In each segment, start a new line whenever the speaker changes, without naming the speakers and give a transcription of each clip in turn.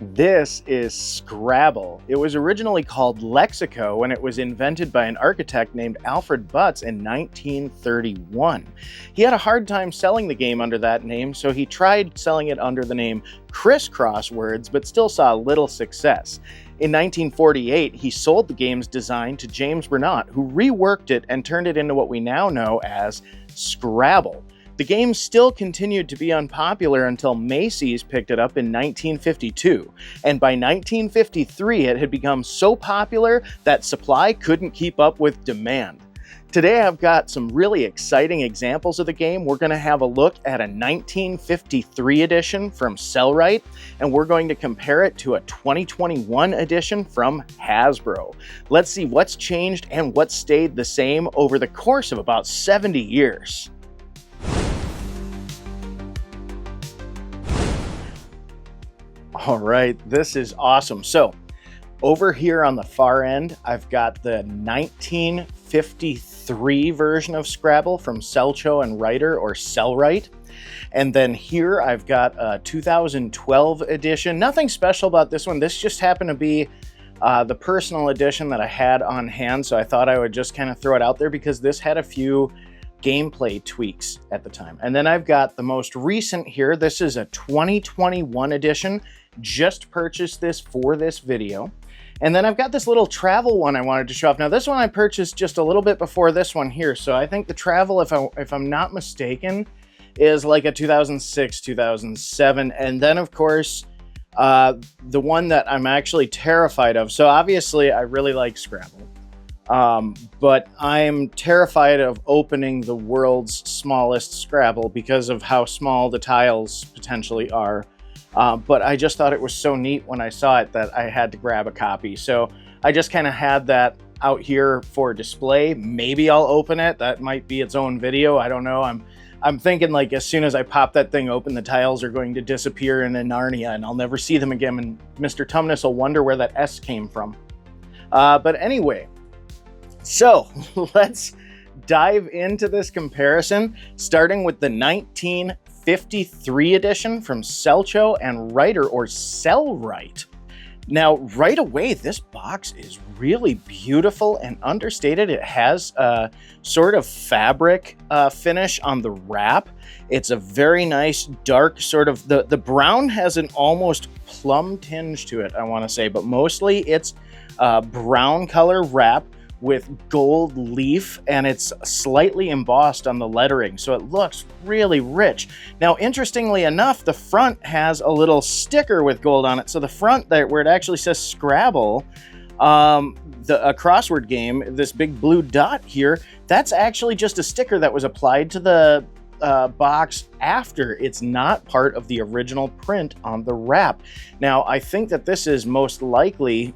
This is Scrabble. It was originally called Lexiko when it was invented by an architect named Alfred Butts in 1931. He had a hard time selling the game under that name, so he tried selling it under the name Criss Cross Words, but still saw little success. In 1948, he sold the game's design to James Brunot, who reworked it and turned it into what we now know as Scrabble. The game still continued to be unpopular until Macy's picked it up in 1952, and by 1953 it had become so popular that supply couldn't keep up with demand. Today I've got some really exciting examples of the game. We're going to have a look at a 1953 edition from Sellrite, and we're going to compare it to a 2021 edition from Hasbro. Let's see what's changed and what stayed the same over the course of about 70 years. All right, this is awesome. So over here on the far end, I've got the 1953 version of Scrabble from Selcho and Writer or Sellrite. And then here I've got a 2012 edition. Nothing special about this one. This just happened to be the personal edition that I had on hand. So I thought I would just kind of throw it out there because this had a few gameplay tweaks at the time. And then I've got the most recent here. This is a 2021 edition. Just purchased this for this video. And then I've got this little travel one I wanted to show off. Now this one I purchased just a little bit before this one here. So I think the travel, if I'm not mistaken, is like a 2006, 2007. And then of course, the one that I'm actually terrified of. So obviously I really like Scrabble. But I'm terrified of opening the world's smallest Scrabble because of how small the tiles potentially are. But I just thought it was so neat when I saw it that I had to grab a copy. So I just kind of had that out here for display. Maybe I'll open it. That might be its own video. I don't know. I'm thinking like as soon as I pop that thing open, the tiles are going to disappear in Narnia and I'll never see them again. And Mr. Tumnus will wonder where that S came from. But anyway, so let's dive into this comparison, starting with the 1953 edition from Selcho and Writer or Sellrite. Now, right away, this box is really beautiful and understated. It has a sort of fabric finish on the wrap. It's a very nice dark sort of, the brown has an almost plum tinge to it, I want to say, but mostly it's brown color wrap with gold leaf, and it's slightly embossed on the lettering, so it looks really rich. Now, interestingly enough, the front has a little sticker with gold on it. So the front there, where it actually says Scrabble, a crossword game, this big blue dot here, that's actually just a sticker that was applied to the box after. It's not part of the original print on the wrap. Now, I think that this is most likely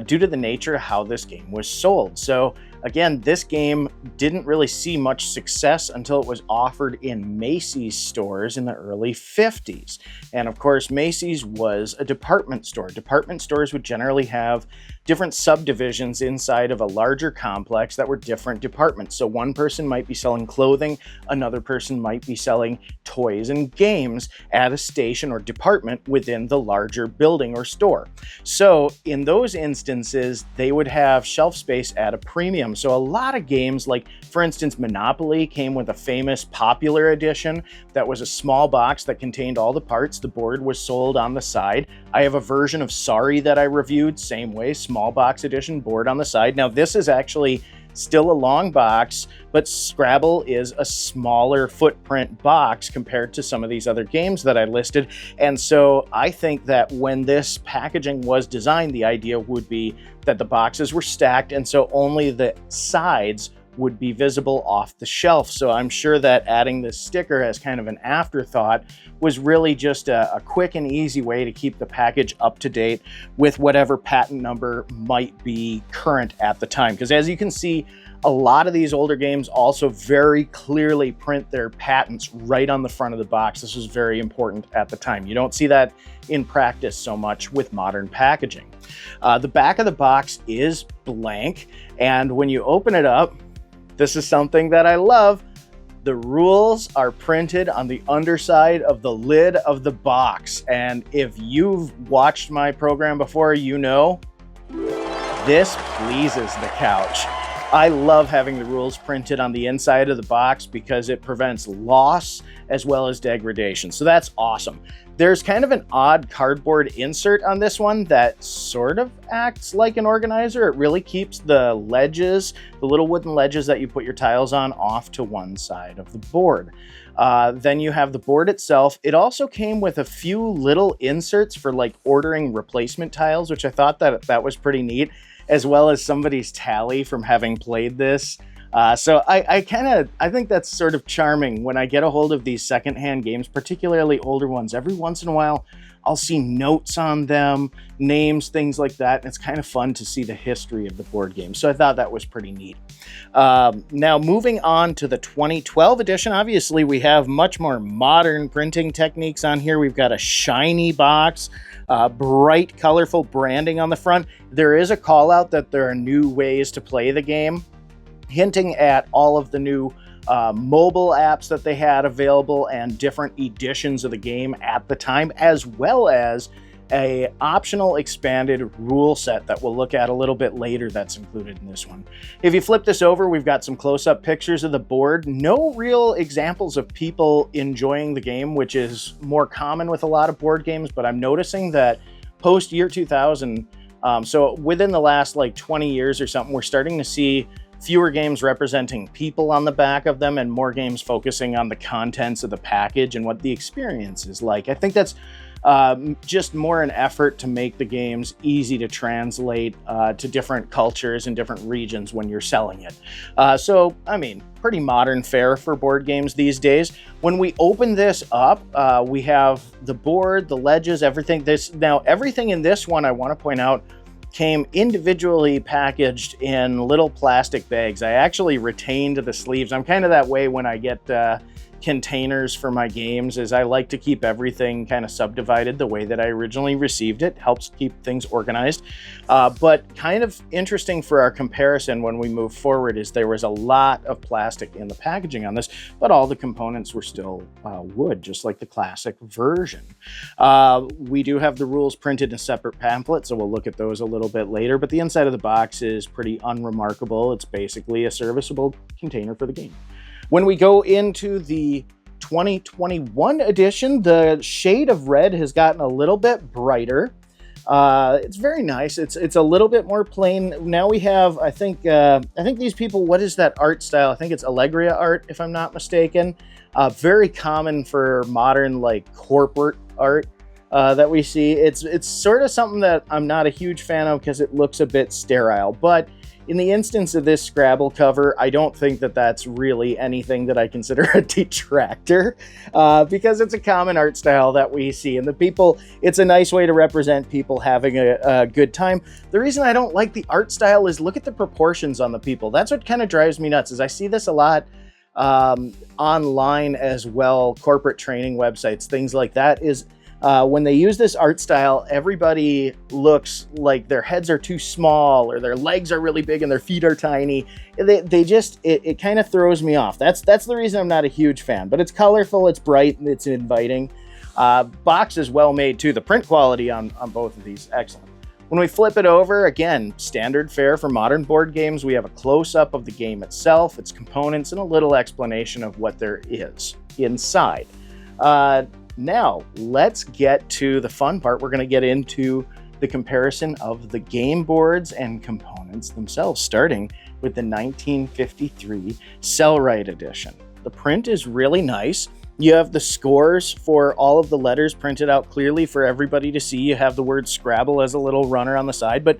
due to the nature of how this game was sold. So again, this game didn't really see much success until it was offered in Macy's stores in the early 50s. And of course, Macy's was a department store. Department stores would generally have different subdivisions inside of a larger complex that were different departments. So one person might be selling clothing, another person might be selling toys and games at a station or department within the larger building or store. So in those instances, they would have shelf space at a premium. So a lot of games, like for instance, Monopoly came with a famous popular edition that was a small box that contained all the parts. The board was sold on the side. I have a version of Sorry that I reviewed, same way, small box edition, board on the side. Now this is actually still a long box, but Scrabble is a smaller footprint box compared to some of these other games that I listed. And so I think that when this packaging was designed, the idea would be that the boxes were stacked, and so only the sides would be visible off the shelf. So I'm sure that adding this sticker as kind of an afterthought was really just a quick and easy way to keep the package up to date with whatever patent number might be current at the time. Because as you can see, a lot of these older games also very clearly print their patents right on the front of the box. This was very important at the time. You don't see that in practice so much with modern packaging. The back of the box is blank, and when you open it up, this is something that I love. The rules are printed on the underside of the lid of the box. And if you've watched my program before, you know this pleases the couch. I love having the rules printed on the inside of the box because it prevents loss as well as degradation. So that's awesome. There's kind of an odd cardboard insert on this one that sort of acts like an organizer. It really keeps the ledges, the little wooden ledges that you put your tiles on, off to one side of the board. Then you have the board itself. It also came with a few little inserts for like ordering replacement tiles, which I thought that was pretty neat, as well as somebody's tally from having played this. So I think that's sort of charming when I get a hold of these secondhand games, particularly older ones. Every once in a while, I'll see notes on them, names, things like that. And it's kind of fun to see the history of the board game. So I thought that was pretty neat. Now moving on to the 2012 edition, obviously we have much more modern printing techniques on here. We've got a shiny box, bright, colorful branding on the front. There is a call out that there are new ways to play the game, hinting at all of the new mobile apps that they had available and different editions of the game at the time, as well as a optional expanded rule set that we'll look at a little bit later that's included in this one. If you flip this over, we've got some close-up pictures of the board. No real examples of people enjoying the game, which is more common with a lot of board games, but I'm noticing that post year 2000, so within the last like 20 years or something, we're starting to see fewer games representing people on the back of them and more games focusing on the contents of the package and what the experience is like. I think that's just more an effort to make the games easy to translate to different cultures and different regions when you're selling it. So, I mean, pretty modern fare for board games these days. When we open this up, we have the board, the ledges, everything. Now, everything in this one, I want to point out, came individually packaged in little plastic bags. I actually retained the sleeves. I'm kind of that way when I get containers for my games, is I like to keep everything kind of subdivided the way that I originally received it. Helps keep things organized. But kind of interesting for our comparison when we move forward is there was a lot of plastic in the packaging on this, but all the components were still wood, just like the classic version. We do have the rules printed in a separate pamphlet, so we'll look at those a little bit later, but the inside of the box is pretty unremarkable. It's basically a serviceable container for the game. When we go into the 2021 edition, the shade of red has gotten a little bit brighter. It's very nice. It's a little bit more plain. Now we have, I think these people, what is that art style? I think it's Allegria art, if I'm not mistaken. Very common for modern, like, corporate art that we see. It's sort of something that I'm not a huge fan of because it looks a bit sterile, but in the instance of this Scrabble cover, I don't think that that's really anything that I consider a detractor, because it's a common art style that we see. And it's a nice way to represent people having a good time. The reason I don't like the art style is look at the proportions on the people. That's what kind of drives me nuts, is I see this a lot online as well, corporate training websites, things like that, is when they use this art style, everybody looks like their heads are too small or their legs are really big and their feet are tiny. It kind of throws me off. That's the reason I'm not a huge fan, but it's colorful, it's bright, and it's inviting. Box is well made too. The print quality on both of these, excellent. When we flip it over, again, standard fare for modern board games. We have a close-up of the game itself, its components, and a little explanation of what there is inside. Now, let's get to the fun part. We're going to get into the comparison of the game boards and components themselves, starting with the 1953 Sellwright edition. The print is really nice. You have the scores for all of the letters printed out clearly for everybody to see. You have the word Scrabble as a little runner on the side, but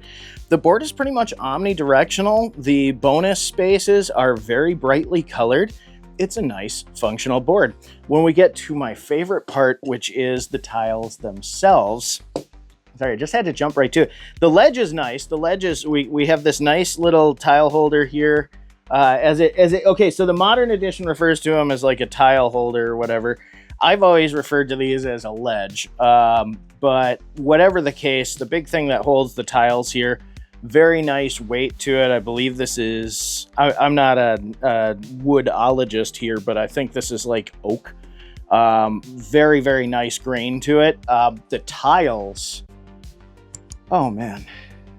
the board is pretty much omnidirectional. The bonus spaces are very brightly colored. It's a nice functional board. When we get to my favorite part, which is the tiles themselves, sorry, I just had to jump right to it. The ledge is nice. The ledge is, we have this nice little tile holder here. Okay, so the modern edition refers to them as like a tile holder or whatever. I've always referred to these as a ledge. But whatever the case, the big thing that holds the tiles here, Very nice weight to it. I believe this is, I'm not a woodologist here, but I think this is like oak. Very, very nice grain to it. The tiles, oh man,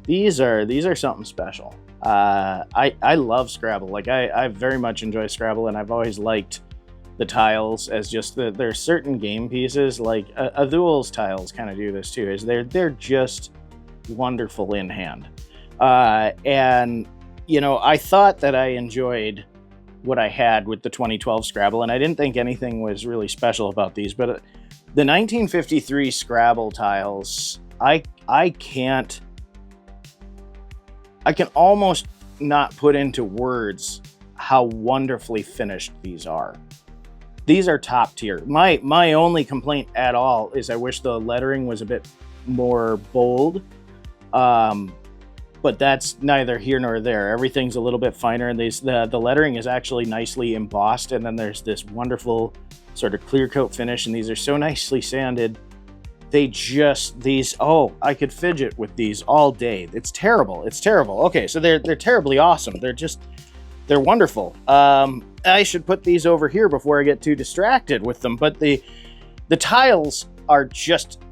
these are something special. I love Scrabble. Like I very much enjoy Scrabble, and I've always liked the tiles as just there's certain game pieces like Athul's tiles kind of do this too. Is they're just wonderful in hand. And you know, I thought that I enjoyed what I had with the 2012 Scrabble, and I didn't think anything was really special about these, but the 1953 Scrabble tiles, I can almost not put into words how wonderfully finished these are. These are top tier. My only complaint at all is I wish the lettering was a bit more bold. But that's neither here nor there. Everything's a little bit finer, and the lettering is actually nicely embossed, and then there's this wonderful sort of clear coat finish, and these are so nicely sanded. Oh, I could fidget with these all day. It's terrible. It's terrible. Okay, so they're terribly awesome. They're wonderful. I should put these over here before I get too distracted with them, but the tiles are just,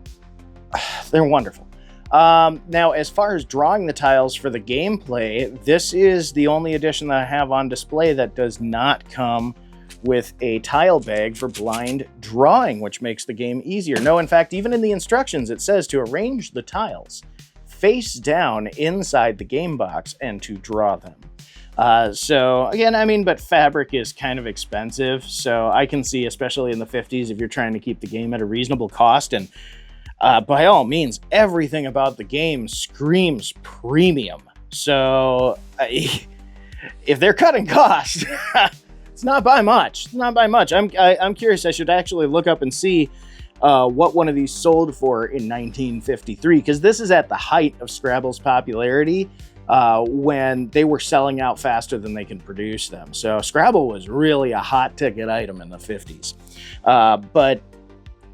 they're wonderful. Now, as far as drawing the tiles for the gameplay, this is the only edition that I have on display that does not come with a tile bag for blind drawing, which makes the game easier. No, in fact, even in the instructions, it says to arrange the tiles face down inside the game box and to draw them. So again, I mean, but fabric is kind of expensive, so I can see, especially in the 50s, if you're trying to keep the game at a reasonable cost, and by all means, everything about the game screams premium. So if they're cutting costs, it's not by much. It's not by much. I'm curious. I should actually look up and see what one of these sold for in 1953, because this is at the height of Scrabble's popularity, when they were selling out faster than they can produce them. So Scrabble was really a hot ticket item in the 50s. But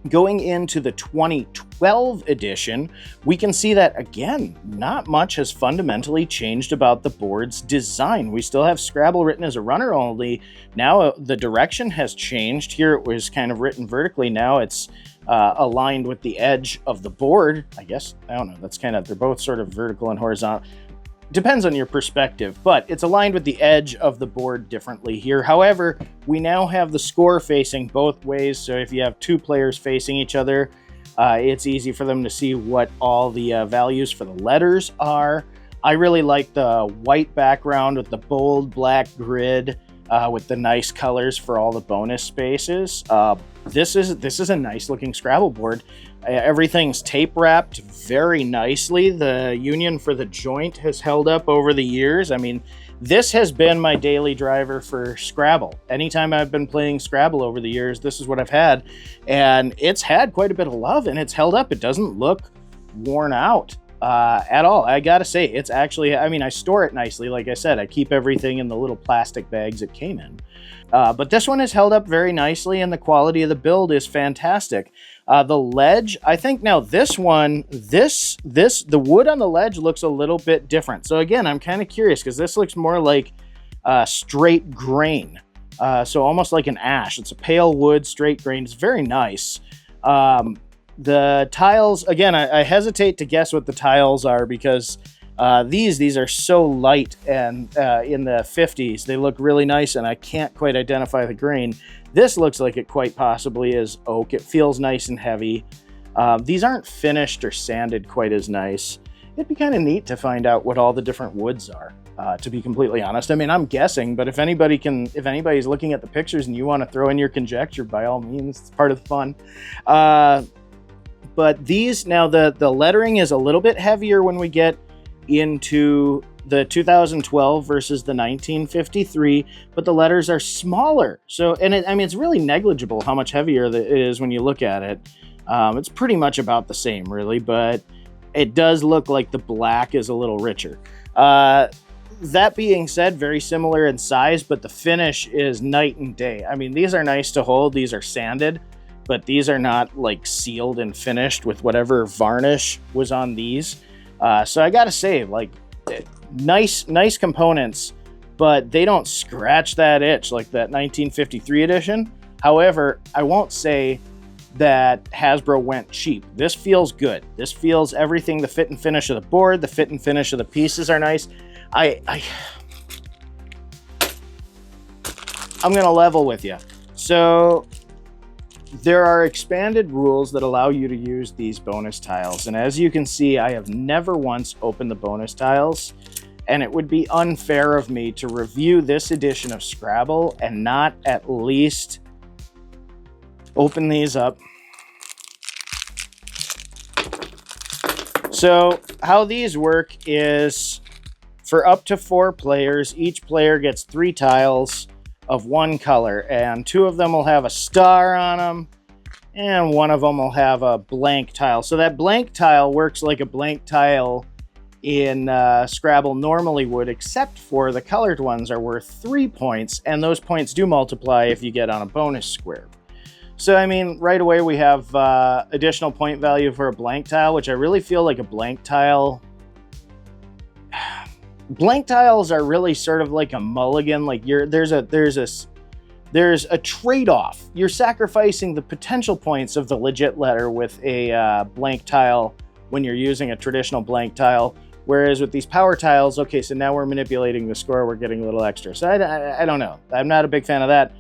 going into the 2012 edition, we can see that, again, not much has fundamentally changed about the board's design. We still have Scrabble written as a runner only. Now the direction has changed. Here it was kind of written vertically. Now it's aligned with the edge of the board. I guess, I don't know, that's kind of, they're both sort of vertical and horizontal. Depends on your perspective, but it's aligned with the edge of the board differently here. However, we now have the score facing both ways, so if you have two players facing each other, it's easy for them to see what all the values for the letters are. I really like the white background with the bold black grid with the nice colors for all the bonus spaces. This is a nice looking Scrabble board. Everything's tape wrapped very nicely. The union for the joint has held up over the years. I mean, this has been my daily driver for Scrabble. Anytime I've been playing Scrabble over the years, this is what I've had. And it's had quite a bit of love, and it's held up. It doesn't look worn out at all. I gotta say, it's actually, I mean, I store it nicely. Like I said, I keep everything in the little plastic bags it came in. But this one is held up very nicely, and the quality of the build is fantastic. The ledge, I think now this one, the wood on the ledge looks a little bit different. So again, I'm kind of curious because this looks more like straight grain. So almost like an ash. It's a pale wood, straight grain. It's very nice. The tiles, again, I hesitate to guess what the tiles are because these are so light, and in the 50s, they look really nice, and I can't quite identify the grain. This looks like it quite possibly is oak. It feels nice and heavy. These aren't finished or sanded quite as nice. It'd be kind of neat to find out what all the different woods are, to be completely honest. I mean, I'm guessing, but if anybody's looking at the pictures and you want to throw in your conjecture, by all means, it's part of the fun. But these, now the lettering is a little bit heavier when we get into the 2012 versus the 1953, but the letters are smaller. So, and I mean, it's really negligible how much heavier it is when you look at it. It's pretty much about the same, really, but it does look like the black is a little richer. That being said, very similar in size, but the finish is night and day. I mean, these are nice to hold. These are sanded, but these are not like sealed and finished with whatever varnish was on these. So I gotta say, like, nice components, but they don't scratch that itch like that 1953 edition. However, I won't say that Hasbro went cheap. This feels good. This feels everything. The fit and finish of the board, the fit and finish of the pieces are nice. I'm gonna level with you. So there are expanded rules that allow you to use these bonus tiles. And as you can see, I have never once opened the bonus tiles. And it would be unfair of me to review this edition of Scrabble and not at least open these up. So how these work is for up to 4 players, each player gets 3 tiles of one color, and 2 of them will have a star on them, and 1 of them will have a blank tile. So that blank tile works like a blank tile in Scrabble normally would, except for the colored ones are worth 3 points, and those points do multiply if you get on a bonus square. So, I mean, right away we have additional point value for a blank tile, which I really feel like a blank tile. Blank tiles are really sort of like a mulligan. Like there's a trade-off. You're sacrificing the potential points of the legit letter with a blank tile when you're using a traditional blank tile. Whereas with these power tiles, okay, so now we're manipulating the score, we're getting a little extra. So I don't know. I'm not a big fan of that.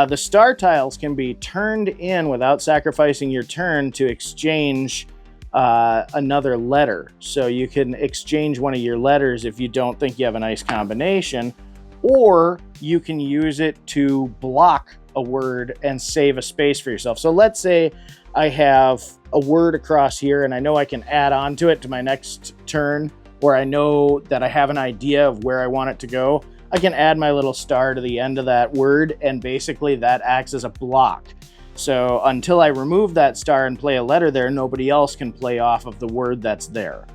The star tiles can be turned in without sacrificing your turn to exchange another letter. So you can exchange one of your letters if you don't think you have a nice combination, or you can use it to block a word and save a space for yourself. So let's say I have a word across here and I know I can add on to it to my next turn, or I know that I have an idea of where I want it to go. I can add my little star to the end of that word, and basically that acts as a block. So until I remove that star and play a letter there, nobody else can play off of the word that's there.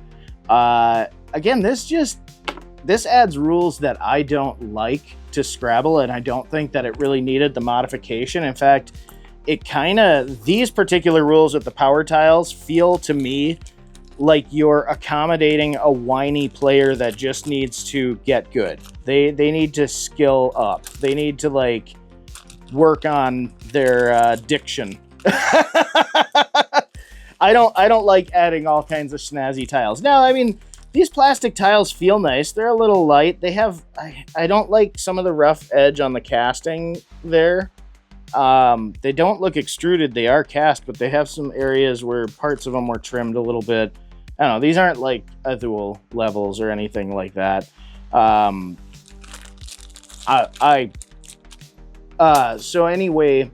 Again, this adds rules that I don't like to Scrabble, and I don't think that it really needed the modification. In fact, these particular rules with the power tiles feel to me like you're accommodating a whiny player that just needs to get good. They need to skill up. They need to like work on their diction. I don't like adding all kinds of snazzy tiles. Now, I mean, these plastic tiles feel nice. They're a little light. They have, I don't like some of the rough edge on the casting there. They don't look extruded. They are cast, but they have some areas where parts of them were trimmed a little bit. I don't know. These aren't like Azul levels or anything like that. So anyway,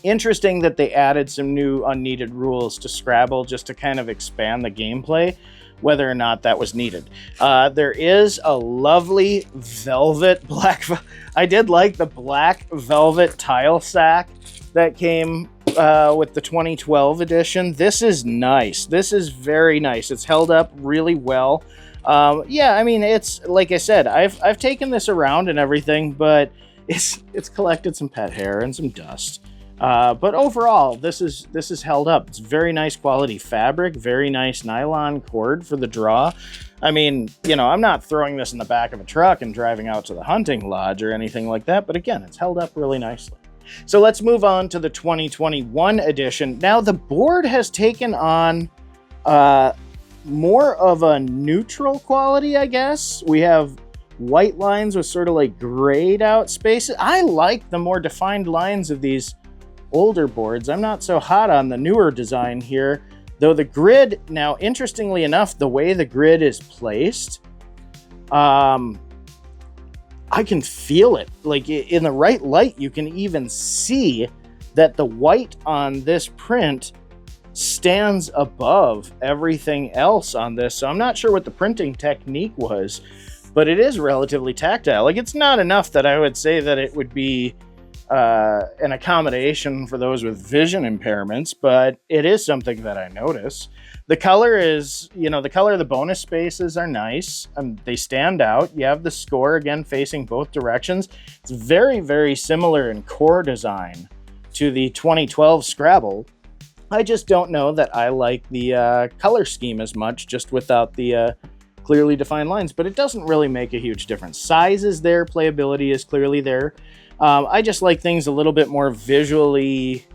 interesting that they added some new unneeded rules to Scrabble just to kind of expand the gameplay, whether or not that was needed. There is a lovely velvet black... I did like the black velvet tile sack that came with the 2012 edition. This is nice. This is very nice. It's held up really well. Yeah, I mean, it's like I said, I've taken this around and everything, but it's collected some pet hair and some dust. But overall, this is held up. It's very nice quality fabric, very nice nylon cord for the draw. I mean, you know, I'm not throwing this in the back of a truck and driving out to the hunting lodge or anything like that, but again, it's held up really nicely. So let's move on to the 2021 edition. Now, the board has taken on more of a neutral quality, I guess. We have white lines with sort of like grayed out spaces. I like the more defined lines of these older boards. I'm not so hot on the newer design here, though the grid, now interestingly enough, the way the grid is placed, I can feel it. Like in the right light, you can even see that the white on this print stands above everything else on this. So I'm not sure what the printing technique was, but it is relatively tactile. Like, it's not enough that I would say that it would be an accommodation for those with vision impairments, but it is something that I notice. The color is, you know, the color of the bonus spaces are nice. They stand out. You have the score again facing both directions. It's very, very similar in core design to the 2012 Scrabble. I just don't know that I like the color scheme as much, just without the clearly defined lines, but it doesn't really make a huge difference. Size is there, playability is clearly there. I just like things a little bit more visually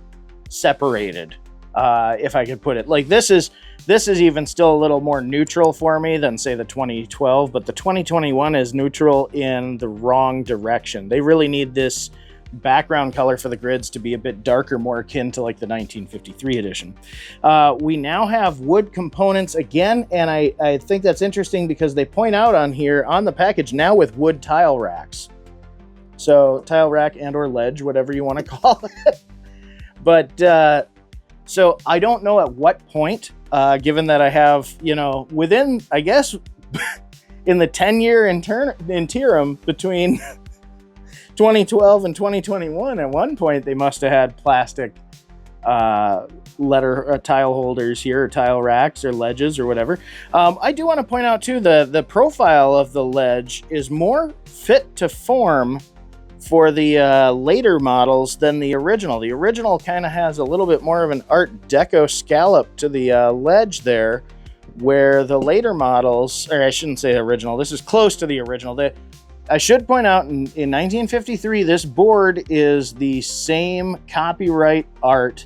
separated, if I could put it. Like this is even still a little more neutral for me than, say, the 2012, but the 2021 is neutral in the wrong direction. They really need this background color for the grids to be a bit darker, more akin to like the 1953 edition. We now have wood components again, and I think that's interesting because they point out on here on the package now with wood tile racks. So tile rack and or ledge, whatever you want to call it. But so I don't know at what point, given that I have, you know, within, I guess, in the 10-year interim between 2012 and 2021, at one point they must have had plastic letter tile holders here, or tile racks or ledges or whatever. I do want to point out too, the profile of the ledge is more fit to form for the later models than the original. The original kind of has a little bit more of an Art Deco scallop to the ledge there, where the later models, or I shouldn't say original, this is close to the original. I should point out in 1953, this board is the same copyright art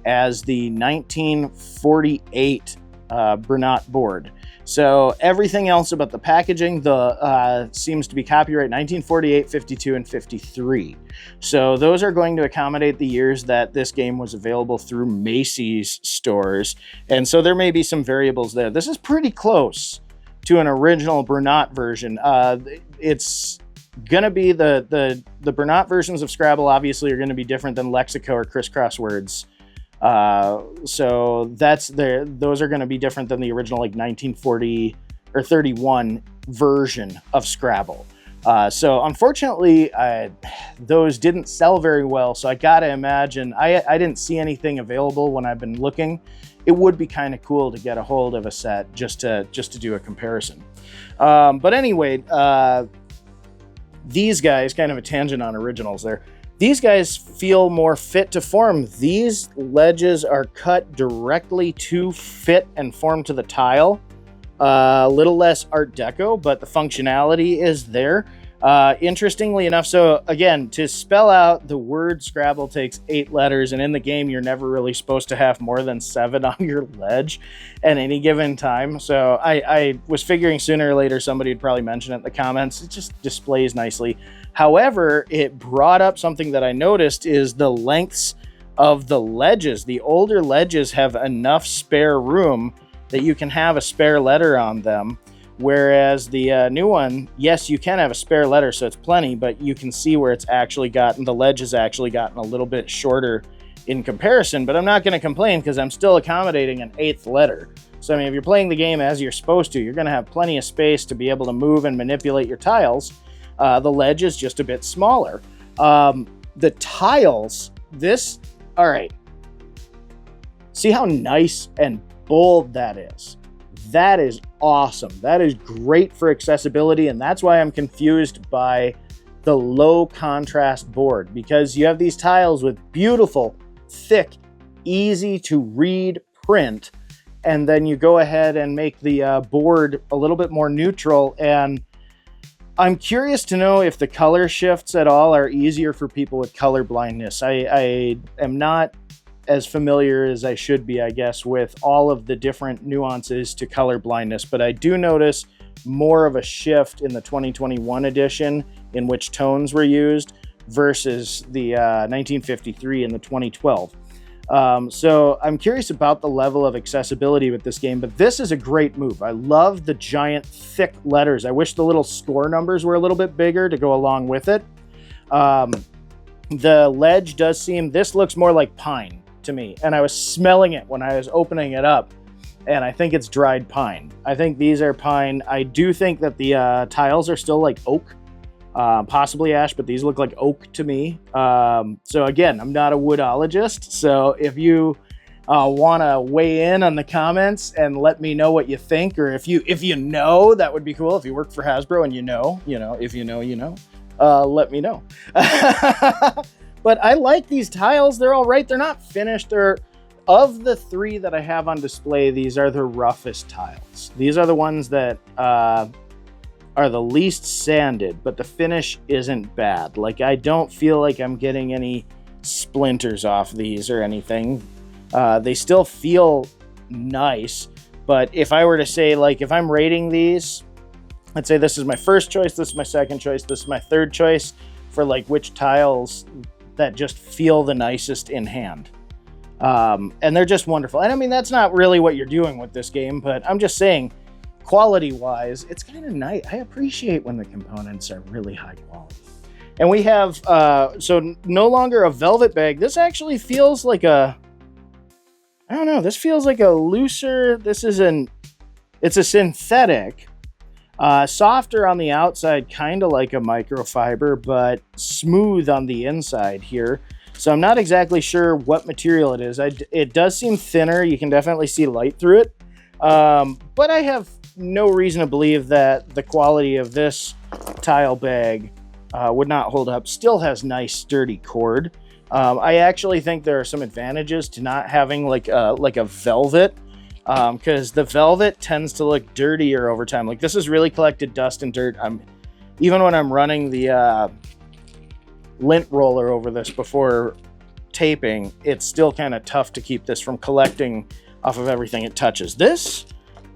as the 1948 Brunot board. So everything else about the packaging seems to be copyright 1948, 52, and 53. So those are going to accommodate the years that this game was available through Macy's stores. And so there may be some variables there. This is pretty close to an original Brunot version. It's going to be the Brunot versions of Scrabble obviously are going to be different than Lexiko or Criss Cross Words. So those are going to be different than the original like 1940 or 31 version of Scrabble. So unfortunately, those didn't sell very well. So I gotta imagine, I didn't see anything available when I've been looking. It would be kind of cool to get a hold of a set just to do a comparison. But anyway, these guys, kind of a tangent on originals there. These guys feel more fit to form. These ledges are cut directly to fit and form to the tile. A little less Art Deco, but the functionality is there. Interestingly enough, so again, to spell out the word Scrabble takes 8 letters, and in the game you're never really supposed to have more than 7 on your ledge at any given time. So I was figuring sooner or later somebody would probably mention it in the comments. It just displays nicely. However, it brought up something that I noticed is the lengths of the ledges. The older ledges have enough spare room that you can have a spare letter on them. Whereas the new one, yes, you can have a spare letter, so it's plenty, but you can see where the ledge has actually gotten a little bit shorter in comparison, but I'm not going to complain because I'm still accommodating an 8th letter. So, I mean, if you're playing the game as you're supposed to, you're going to have plenty of space to be able to move and manipulate your tiles. The ledge is just a bit smaller. The tiles, all right. See how nice and bold that is? That is awesome. That is great for accessibility, and that's why I'm confused by the low contrast board, because you have these tiles with beautiful, thick, easy to read print, and then you go ahead and make the board a little bit more neutral. And I'm curious to know if the color shifts at all are easier for people with color blindness. I am not as familiar as I should be, I guess, with all of the different nuances to color blindness, but I do notice more of a shift in the 2021 edition in which tones were used versus the 1953 and the 2012. So I'm curious about the level of accessibility with this game, but this is a great move. I love the giant thick letters. I wish the little score numbers were a little bit bigger to go along with it. The ledge does seem, this looks more like pine to me, and I was smelling it when I was opening it up, and I think it's dried pine. I think these are pine. I do think that the tiles are still like oak, possibly ash, but these look like oak to me. So again, I'm not a woodologist, so if you want to weigh in on the comments and let me know what you think, or if you know, that would be cool. If you work for Hasbro and if you know, let me know. But I like these tiles. They're all right. They're not finished. They're of the 3 that I have on display, these are the roughest tiles. These are the ones that are the least sanded, but the finish isn't bad. Like, I don't feel like I'm getting any splinters off these or anything. They still feel nice, but if I were to say, like, if I'm rating these, I'd say this is my first choice, this is my second choice, this is my third choice for like which tiles that just feel the nicest in hand. And they're just wonderful. And I mean, that's not really what you're doing with this game, but I'm just saying, quality-wise, it's kind of nice. I appreciate when the components are really high quality. And we have, so no longer a velvet bag. This actually feels like a, I don't know, this feels like a looser, it's a synthetic, softer on the outside, kind of like a microfiber, but smooth on the inside here. So I'm not exactly sure what material it is. It does seem thinner. You can definitely see light through it. But I have no reason to believe that the quality of this tile bag would not hold up. Still has nice sturdy cord. I actually think there are some advantages to not having like a velvet, because the velvet tends to look dirtier over time. Like, this has really collected dust and dirt. Even when I'm running the lint roller over this before taping, it's still kind of tough to keep this from collecting off of everything it touches. This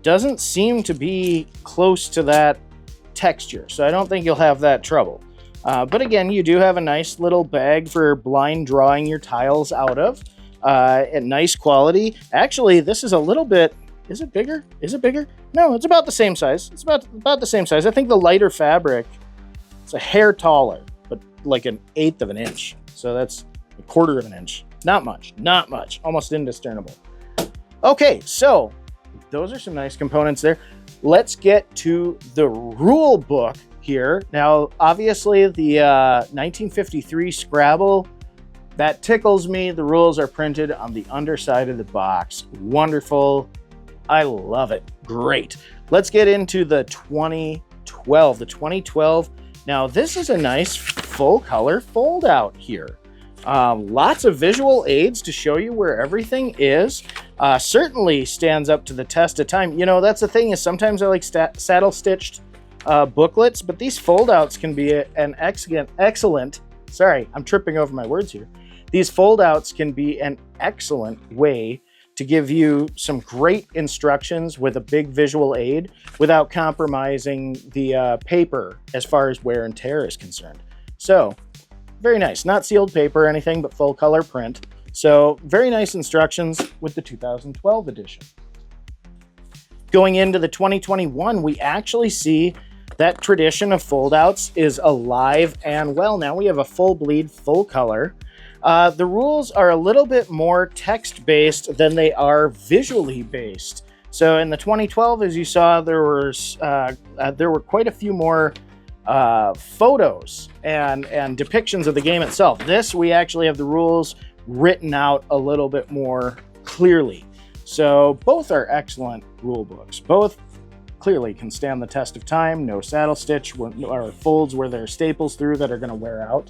doesn't seem to be close to that texture, so I don't think you'll have that trouble. But again, you do have a nice little bag for blind drawing your tiles out of. At nice quality. Actually, this is a little bit, is it bigger? Is it bigger? No, it's about the same size. It's about the same size. I think the lighter fabric, it's a hair taller, but like 1/8 of an inch. So that's 1/4 of an inch. Not much, not much, almost indiscernible. Okay, so those are some nice components there. Let's get to the rule book here. Now, obviously, the 1953 Scrabble, that tickles me. The rules are printed on the underside of the box. Wonderful. I love it. Great. Let's get into the 2012. The 2012. Now, this is a nice full color fold out here. Lots of visual aids to show you where everything is. Certainly stands up to the test of time. You know, that's the thing, is sometimes I like saddle stitched booklets, but these fold outs can be an excellent, sorry, I'm tripping over my words here. These fold outs can be an excellent way to give you some great instructions with a big visual aid without compromising the paper as far as wear and tear is concerned. So, very nice. Not sealed paper or anything, but full color print. So, very nice instructions with the 2012 edition. Going into the 2021, we actually see that tradition of foldouts is alive and well. Now we have a full bleed, full color. The rules are a little bit more text-based than they are visually based. So in the 2012, as you saw, there were quite a few more photos and depictions of the game itself. This, we actually have the rules written out a little bit more clearly. So both are excellent rule books. Both clearly can stand the test of time. No saddle stitch or folds where there are staples through that are going to wear out.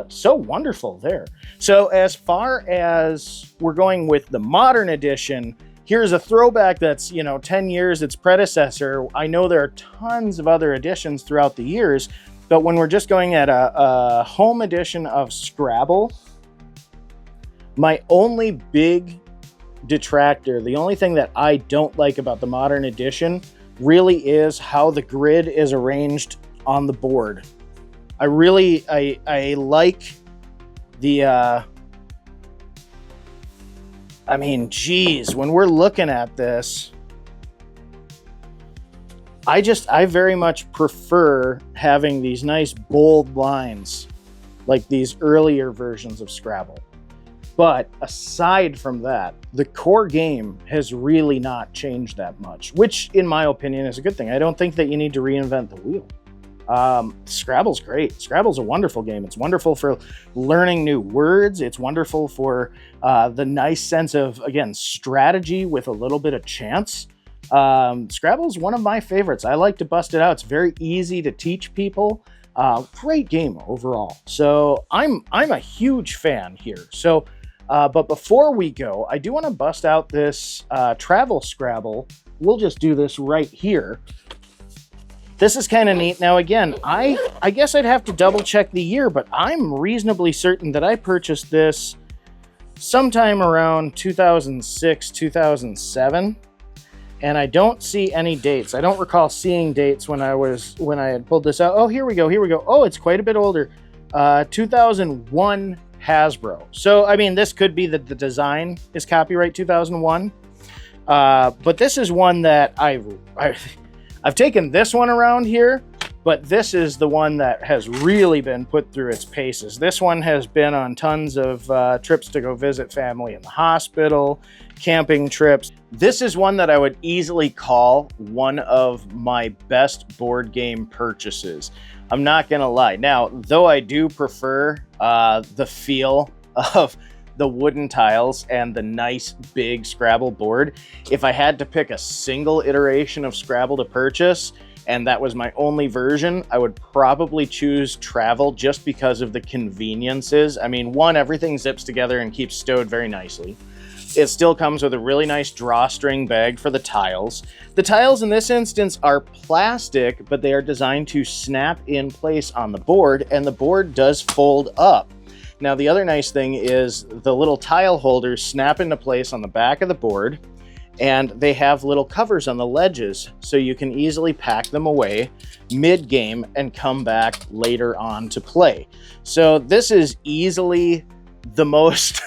So wonderful there. So as far as we're going with the modern edition, here's a throwback that's, 10 years its predecessor. I know there are tons of other editions throughout the years, but when we're just going at a home edition of Scrabble, my only big detractor, the only thing that I don't like about the modern edition really is how the grid is arranged on the board. I like the, when we're looking at this, I very much prefer having these nice bold lines like these earlier versions of Scrabble. But aside from that, the core game has really not changed that much, which in my opinion is a good thing. I don't think that you need to reinvent the wheel. Scrabble's great. Scrabble's a wonderful game. It's wonderful for learning new words. It's wonderful for the nice sense of, again, strategy with a little bit of chance. Scrabble's one of my favorites. I like to bust it out. It's very easy to teach people. Great game overall. So I'm a huge fan here. So But before we go, I do want to bust out this travel Scrabble. We'll just do this right here. This is kind of neat. Now, again, I guess I'd have to double check the year, but I'm reasonably certain that I purchased this sometime around 2006, 2007. And I don't see any dates. I don't recall seeing dates when I had pulled this out. Oh, here we go. Oh, it's quite a bit older. 2001 Hasbro. So, I mean, this could be that the design is copyright 2001. But this is one that I've taken this one around here, but this is the one that has really been put through its paces. This one has been on tons of trips to go visit family in the hospital, camping trips. This is one that I would easily call one of my best board game purchases. I'm not gonna lie. Now, though I do prefer the feel of the wooden tiles and the nice big Scrabble board, if I had to pick a single iteration of Scrabble to purchase, and that was my only version, I would probably choose Travel just because of the conveniences. I mean, one, everything zips together and keeps stowed very nicely. It still comes with a really nice drawstring bag for the tiles. The tiles in this instance are plastic, but they are designed to snap in place on the board, and the board does fold up. Now, the other nice thing is the little tile holders snap into place on the back of the board, and they have little covers on the ledges, so you can easily pack them away mid-game and come back later on to play. So this is easily the most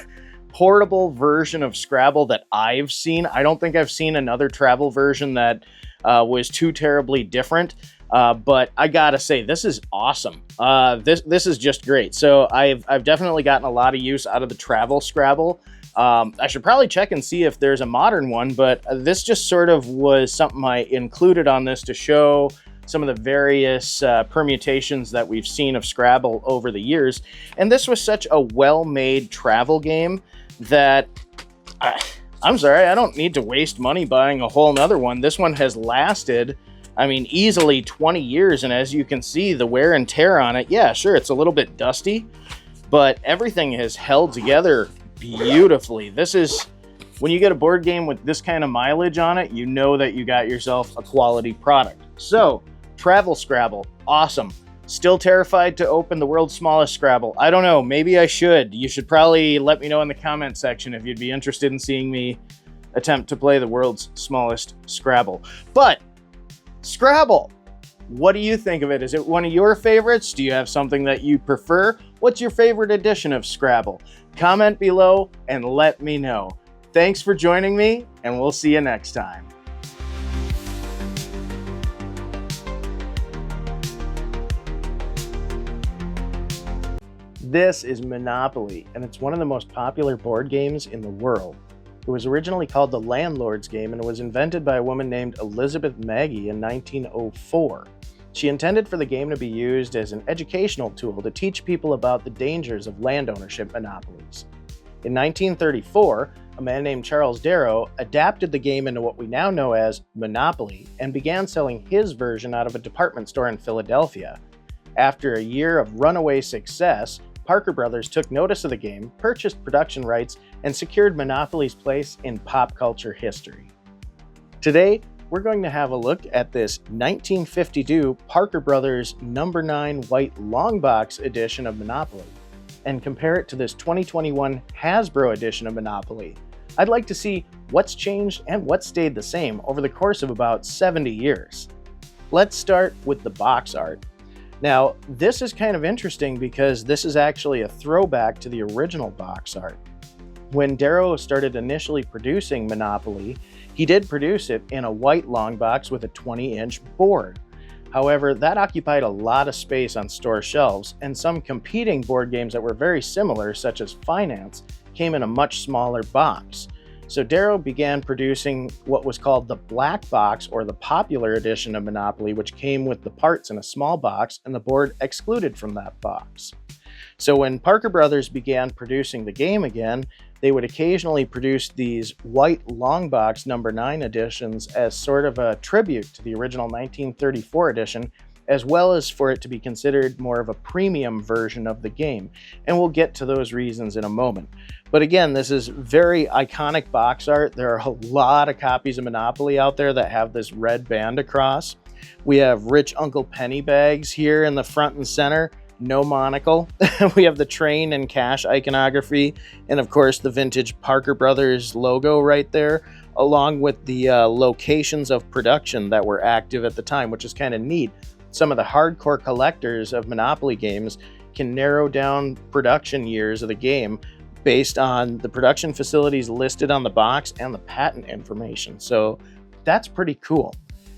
portable version of Scrabble that I've seen. I don't think I've seen another travel version that was too terribly different. But I gotta say, this is awesome. This is just great. So I've definitely gotten a lot of use out of the travel Scrabble. I should probably check and see if there's a modern one, but this just sort of was something I included on this to show some of the various permutations that we've seen of Scrabble over the years. And this was such a well-made travel game that I'm sorry, I don't need to waste money buying a whole nother one. This one has lasted, I mean, easily 20 years, and as you can see, the wear and tear on it, yeah, sure, it's a little bit dusty, but everything has held together beautifully. This is, when you get a board game with this kind of mileage on it, you know that you got yourself a quality product. So, Travel Scrabble, awesome. Still terrified to open the world's smallest Scrabble. I don't know, maybe I should. You should probably let me know in the comment section if you'd be interested in seeing me attempt to play the world's smallest Scrabble. But Scrabble, what do you think of it? Is it one of your favorites? Do you have something that you prefer? What's your favorite edition of Scrabble? Comment below and let me know. Thanks for joining me, and we'll see you next time. This is Monopoly, and it's one of the most popular board games in the world. It was originally called the Landlord's game, and it was invented by a woman named Elizabeth Magie in 1904. She intended for the game to be used as an educational tool to teach people about the dangers of land ownership monopolies. In 1934, a man named Charles Darrow adapted the game into what we now know as Monopoly and began selling his version out of a department store in Philadelphia. After a year of runaway success, Parker Brothers took notice of the game, purchased production rights, and secured Monopoly's place in pop culture history. Today, we're going to have a look at this 1952 Parker Brothers No. 9 white long box edition of Monopoly and compare it to this 2021 Hasbro edition of Monopoly. I'd like to see what's changed and what stayed the same over the course of about 70 years. Let's start with the box art. Now, this is kind of interesting because this is actually a throwback to the original box art. When Darrow started initially producing Monopoly, he did produce it in a white long box with a 20-inch board. However, that occupied a lot of space on store shelves, and some competing board games that were very similar, such as Finance, came in a much smaller box. So Darrow began producing what was called the black box, or the popular edition of Monopoly, which came with the parts in a small box and the board excluded from that box. So when Parker Brothers began producing the game again, they would occasionally produce these white long box No. 9 editions as sort of a tribute to the original 1934 edition, as well as for it to be considered more of a premium version of the game. And we'll get to those reasons in a moment. But again, this is very iconic box art. There are a lot of copies of Monopoly out there that have this red band across. We have rich Uncle Pennybags here in the front and center. No monocle. We have the train and cash iconography, and of course the vintage Parker Brothers logo right there, along with the locations of production that were active at the time, which is kind of neat. Some of the hardcore collectors of Monopoly games can narrow down production years of the game based on the production facilities listed on the box and the patent information. So that's pretty cool.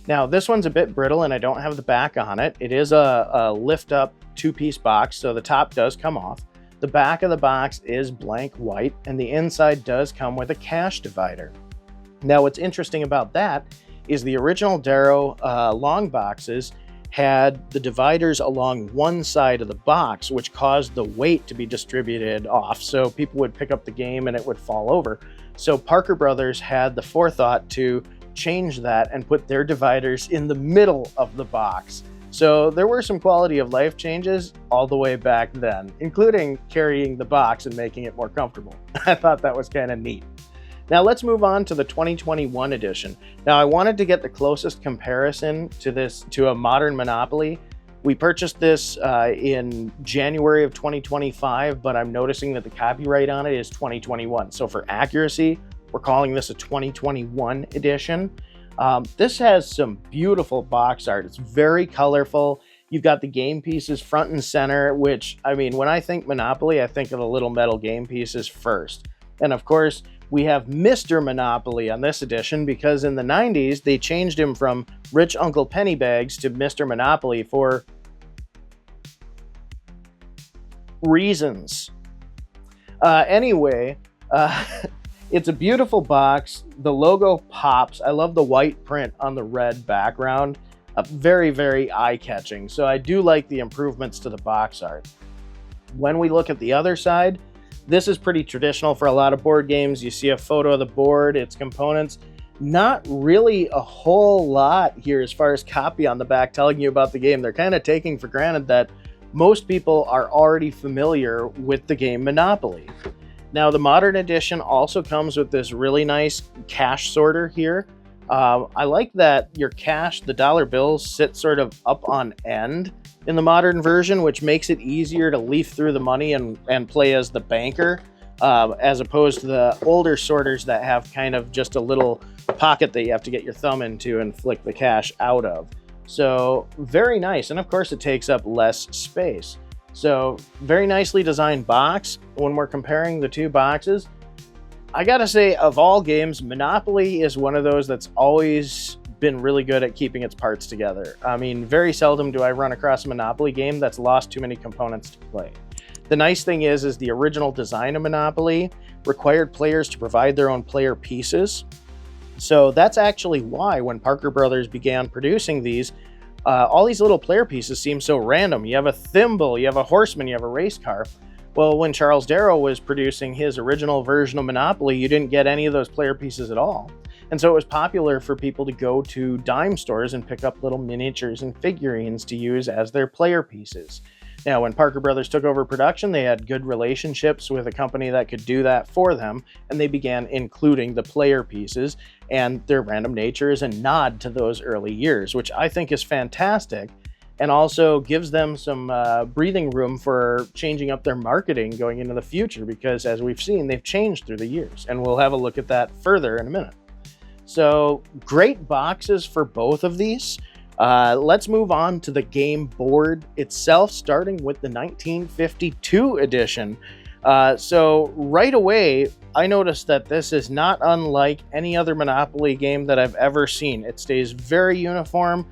Now, this one's a bit brittle and I don't have the back on it. It is a lift-up two-piece box, so the top does come off. The back of the box is blank white, and the inside does come with a cash divider. Now, what's interesting about that is the original Darrow long boxes had the dividers along one side of the box, which caused the weight to be distributed off, so people would pick up the game and it would fall over. So Parker Brothers had the forethought to change that and put their dividers in the middle of the box. So there were some quality of life changes all the way back then, including carrying the box and making it more comfortable. I thought that was kind of neat. Now let's move on to the 2021 edition. Now I wanted to get the closest comparison to a modern Monopoly. We purchased this in January of 2025, but I'm noticing that the copyright on it is 2021. So for accuracy, we're calling this a 2021 edition. This has some beautiful box art. It's very colorful. You've got the game pieces front and center, which, I mean, when I think Monopoly, I think of the little metal game pieces first. And of course, we have Mr. Monopoly on this edition because in the 90s, they changed him from Rich Uncle Pennybags to Mr. Monopoly for reasons. Anyway, it's a beautiful box. The logo pops. I love the white print on the red background. Very, very eye-catching. So I do like the improvements to the box art. When we look at the other side, this is pretty traditional for a lot of board games. You see a photo of the board, its components. Not really a whole lot here as far as copy on the back telling you about the game. They're kind of taking for granted that most people are already familiar with the game Monopoly. Now, the modern edition also comes with this really nice cash sorter here. I like that your cash, the dollar bills, sit sort of up on end in the modern version, which makes it easier to leaf through the money and play as the banker, as opposed to the older sorters that have kind of just a little pocket that you have to get your thumb into and flick the cash out of. So very nice. And of course, it takes up less space. So very nicely designed box. When we're comparing the two boxes, I gotta say, of all games, Monopoly is one of those that's always been really good at keeping its parts together. I mean, very seldom do I run across a Monopoly game that's lost too many components to play. The nice thing is the original design of Monopoly required players to provide their own player pieces. So that's actually why when Parker Brothers began producing these, all these little player pieces seem so random. You have a thimble, you have a horseman, you have a race car. Well, when Charles Darrow was producing his original version of Monopoly, you didn't get any of those player pieces at all. And so it was popular for people to go to dime stores and pick up little miniatures and figurines to use as their player pieces. Now, when Parker Brothers took over production, they had good relationships with a company that could do that for them, and they began including the player pieces, and their random nature is a nod to those early years, which I think is fantastic, and also gives them some breathing room for changing up their marketing going into the future, because as we've seen, they've changed through the years, and we'll have a look at that further in a minute. So, great boxes for both of these. Let's move on to the game board itself, starting with the 1952 edition. So right away, I noticed that this is not unlike any other Monopoly game that I've ever seen. It stays very uniform.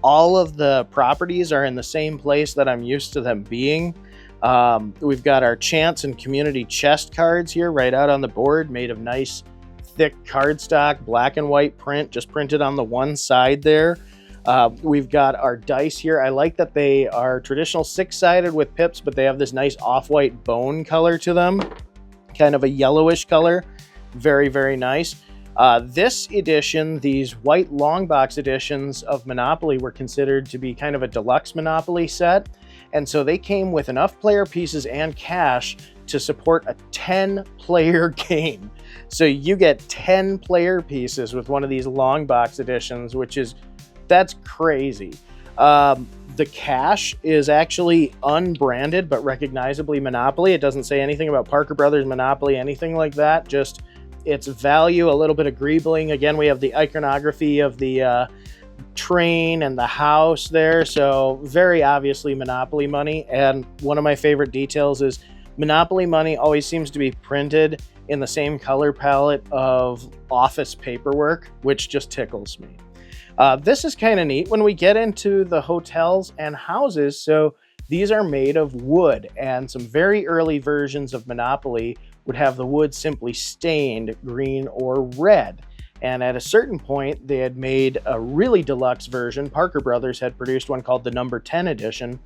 All of the properties are in the same place that I'm used to them being. We've got our chance and community chest cards here right out on the board, made of nice, thick cardstock, black and white print, just printed on the one side there. We've got our dice here. I like that they are traditional six-sided with pips, but they have this nice off-white bone color to them, kind of a yellowish color. Very, very nice. This edition, these white long box editions of Monopoly, were considered to be kind of a deluxe Monopoly set. And so they came with enough player pieces and cash to support a 10-player game. So you get 10 player pieces with one of these long box editions, that's crazy. The cash is actually unbranded but recognizably Monopoly. It doesn't say anything about Parker Brothers Monopoly, anything like that. Just its value, a little bit of greebling. Again, we have the iconography of the train and the house there, so very obviously Monopoly money. And one of my favorite details is Monopoly money always seems to be printed in the same color palette of office paperwork, which just tickles me. This is kind of neat when we get into the hotels and houses. So these are made of wood, and some very early versions of Monopoly would have the wood simply stained green or red. And at a certain point, they had made a really deluxe version. Parker Brothers had produced one called the number 10 edition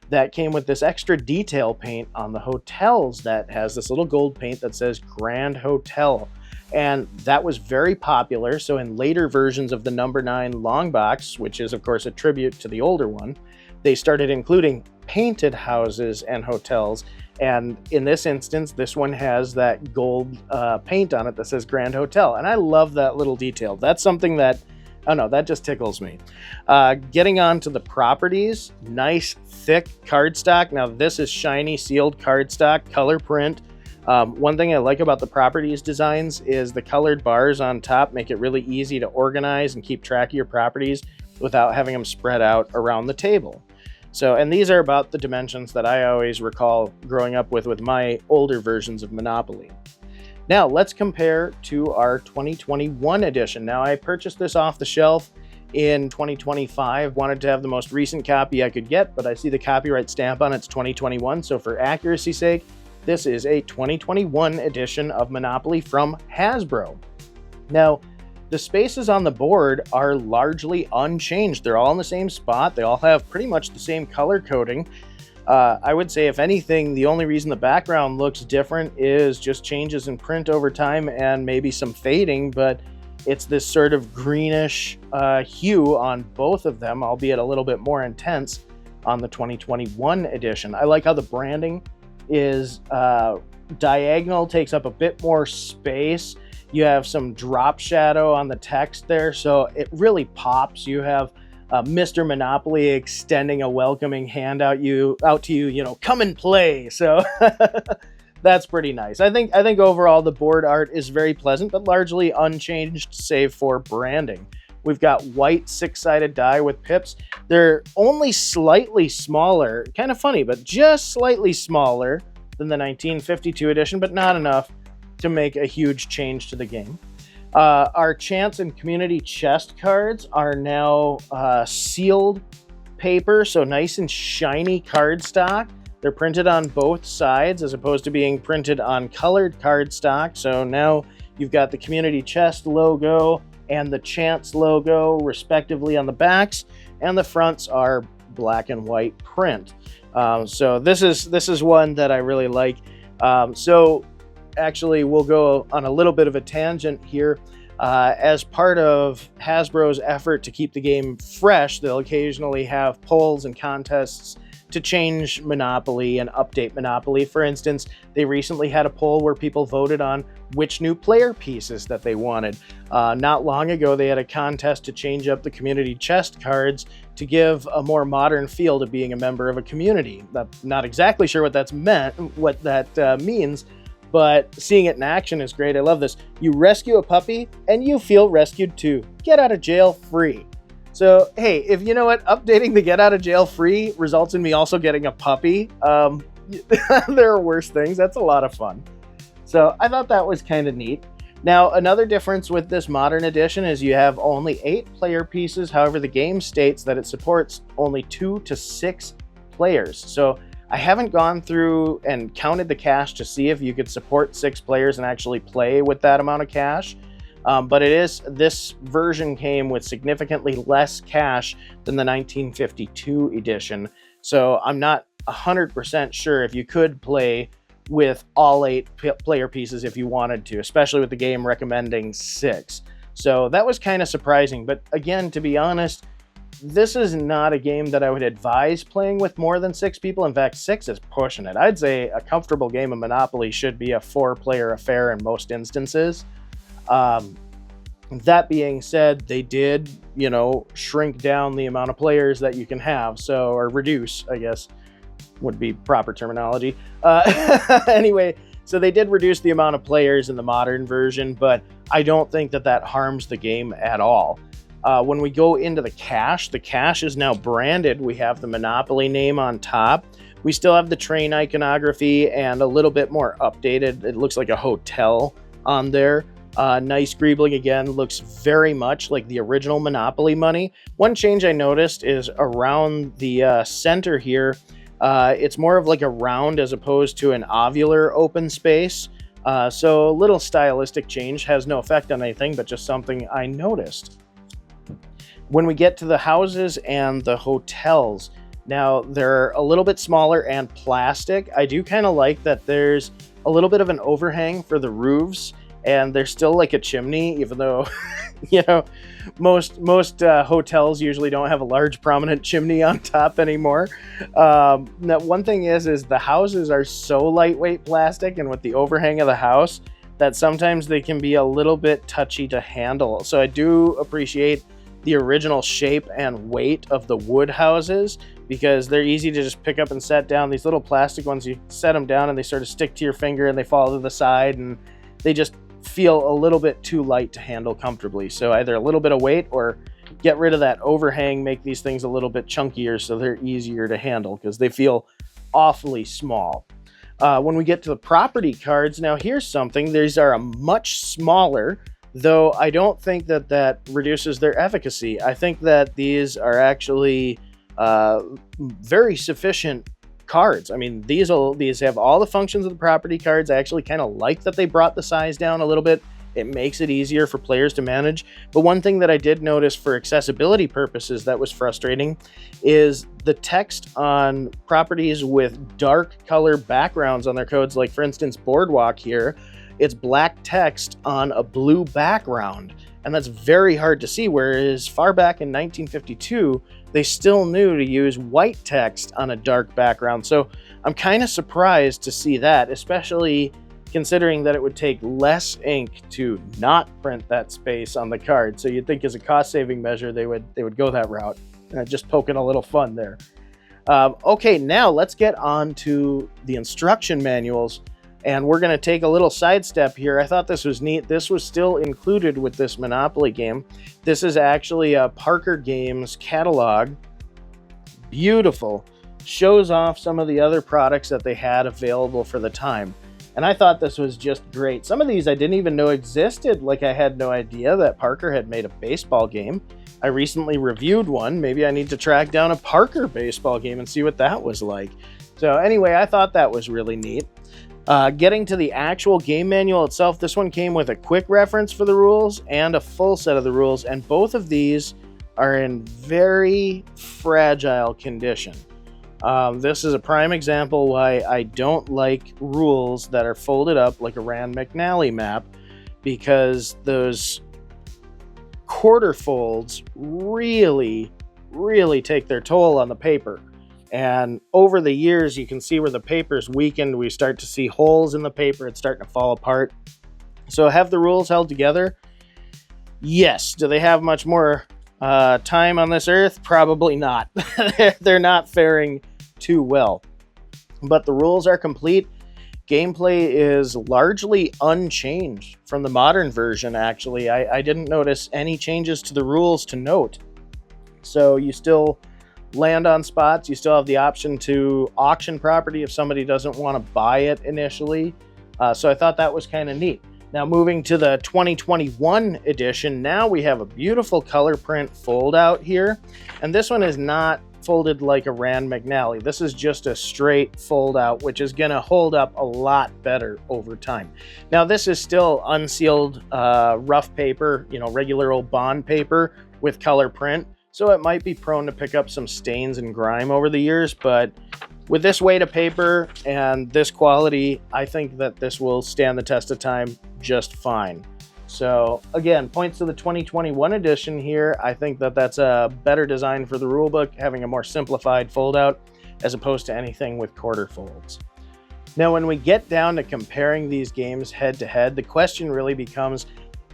that came with this extra detail paint on the hotels that has this little gold paint that says Grand Hotel. And that was very popular. So in later versions of the number 9 long box, which is of course a tribute to the older one, they started including painted houses and hotels. And in this instance, this one has that gold paint on it that says Grand Hotel. And I love that little detail. That's something that, I don't know, that just tickles me. Getting on to the properties, nice thick cardstock. Now this is shiny sealed cardstock, color print. One thing I like about the properties designs is the colored bars on top make it really easy to organize and keep track of your properties without having them spread out around the table. So, and these are about the dimensions that I always recall growing up with my older versions of Monopoly. Now, let's compare to our 2021 edition. Now, I purchased this off the shelf in 2025. Wanted to have the most recent copy I could get, but I see the copyright stamp on it's 2021. So for accuracy's sake, this is a 2021 edition of Monopoly from Hasbro. Now, the spaces on the board are largely unchanged. They're all in the same spot. They all have pretty much the same color coding. I would say, if anything, the only reason the background looks different is just changes in print over time and maybe some fading, but it's this sort of greenish hue on both of them, albeit a little bit more intense on the 2021 edition. I like how the branding is diagonal, takes up a bit more space. You have some drop shadow on the text there, so it really pops. You have Mr. Monopoly extending a welcoming hand out to you, you know, come and play. So that's pretty nice. I think overall the board art is very pleasant, but largely unchanged save for branding. We've got white 6-sided die with pips. They're only slightly smaller, kind of funny, but just slightly smaller than the 1952 edition, but not enough to make a huge change to the game. Our chance and community chest cards are now sealed paper, so nice and shiny cardstock. They're printed on both sides as opposed to being printed on colored cardstock. So now you've got the community chest logo and the chance logo respectively on the backs, and the fronts are black and white print. So this is one that I really like. So actually, we'll go on a little bit of a tangent here. As part of Hasbro's effort to keep the game fresh, they'll occasionally have polls and contests to change Monopoly and update Monopoly. For instance, they recently had a poll where people voted on which new player pieces that they wanted. Not long ago, they had a contest to change up the community chest cards to give a more modern feel to being a member of a community. I'm not exactly sure what that means, but seeing it in action is great. I love this. You rescue a puppy and you feel rescued too. Get out of jail free. So, hey, if you know what, updating the get out of jail free results in me also getting a puppy. There are worse things. That's a lot of fun. So I thought that was kind of neat. Now, another difference with this modern edition is you have only 8 player pieces. However, the game states that it supports only 2 to 6 players. So I haven't gone through and counted the cash to see if you could support 6 players and actually play with that amount of cash. But this version came with significantly less cash than the 1952 edition. So I'm not 100% sure if you could play with all 8 player pieces if you wanted to, especially with the game recommending 6. So that was kind of surprising. But again, to be honest, this is not a game that I would advise playing with more than 6 people. In fact, 6 is pushing it. I'd say a comfortable game of Monopoly should be a 4-player affair in most instances. That being said, they did, shrink down the amount of players that you can have. So, or reduce, I guess, would be proper terminology. Anyway, so they did reduce the amount of players in the modern version, but I don't think that harms the game at all. When we go into the cache is now branded. We have the Monopoly name on top. We still have the train iconography and a little bit more updated. It looks like a hotel on there. Nice greebling again, looks very much like the original Monopoly money. One change I noticed is around the center here. It's more of like a round as opposed to an ovular open space. So a little stylistic change, has no effect on anything, but just something I noticed. When we get to the houses and the hotels, now they're a little bit smaller and plastic. I do kind of like that there's a little bit of an overhang for the roofs, and there's still like a chimney, even though, most hotels usually don't have a large prominent chimney on top anymore. Now, one thing is the houses are so lightweight plastic, and with the overhang of the house, that sometimes they can be a little bit touchy to handle. So I do appreciate the original shape and weight of the wood houses, because they're easy to just pick up and set down. These little plastic ones, you set them down and they sort of stick to your finger and they fall to the side, and they just feel a little bit too light to handle comfortably. So either a little bit of weight or get rid of that overhang, make these things a little bit chunkier so they're easier to handle, because they feel awfully small. When we get to the property cards, now here's something. These are a much smaller, though I don't think that reduces their efficacy. I think that these are actually very sufficient cards. I mean, these have all the functions of the property cards. I actually kind of like that they brought the size down a little bit. It makes it easier for players to manage. But one thing that I did notice for accessibility purposes that was frustrating is the text on properties with dark color backgrounds on their codes. Like, for instance, Boardwalk here, it's black text on a blue background, and that's very hard to see, whereas far back in 1952, they still knew to use white text on a dark background. So I'm kind of surprised to see that, especially considering that it would take less ink to not print that space on the card. So you'd think as a cost-saving measure, they would go that route. Just poking a little fun there. Okay, now let's get on to the instruction manuals. And we're going to take a little sidestep here. I thought this was neat. This was still included with this Monopoly game. This is actually a Parker Games catalog. Beautiful. Shows off some of the other products that they had available for the time. And I thought this was just great. Some of these I didn't even know existed. Like, I had no idea that Parker had made a baseball game. I recently reviewed one. Maybe I need to track down a Parker baseball game and see what that was like. So anyway, I thought that was really neat. Getting to the actual game manual itself, this one came with a quick reference for the rules and a full set of the rules, and both of these are in very fragile condition. This is a prime example why I don't like rules that are folded up like a Rand McNally map, because those quarter folds really take their toll on the paper. And over the years, you can see where the paper's weakened. We start to see holes in the paper. It's starting to fall apart. So have the rules held together? Yes. Do they have much more time on this earth? Probably not. They're not faring too well. But the rules are complete. Gameplay is largely unchanged from the modern version, actually. I didn't notice any changes to the rules to note. So you still land on spots. You still have the option to auction property if somebody doesn't want to buy it initially. So I thought that was kind of neat. Now moving to the 2021 edition, now we have a beautiful color print fold out here. And this one is not folded like a Rand McNally. This is just a straight fold out, which is going to hold up a lot better over time. Now this is still unsealed rough paper, regular old bond paper with color print. So it might be prone to pick up some stains and grime over the years, but With this weight of paper and this quality, I think that this will stand the test of time just fine. So again, points to the 2021 edition here. I think that that's a better design for the rulebook, having a more simplified fold out as opposed to anything with quarter folds. Now, when we get down to comparing these games head to head, the question really becomes,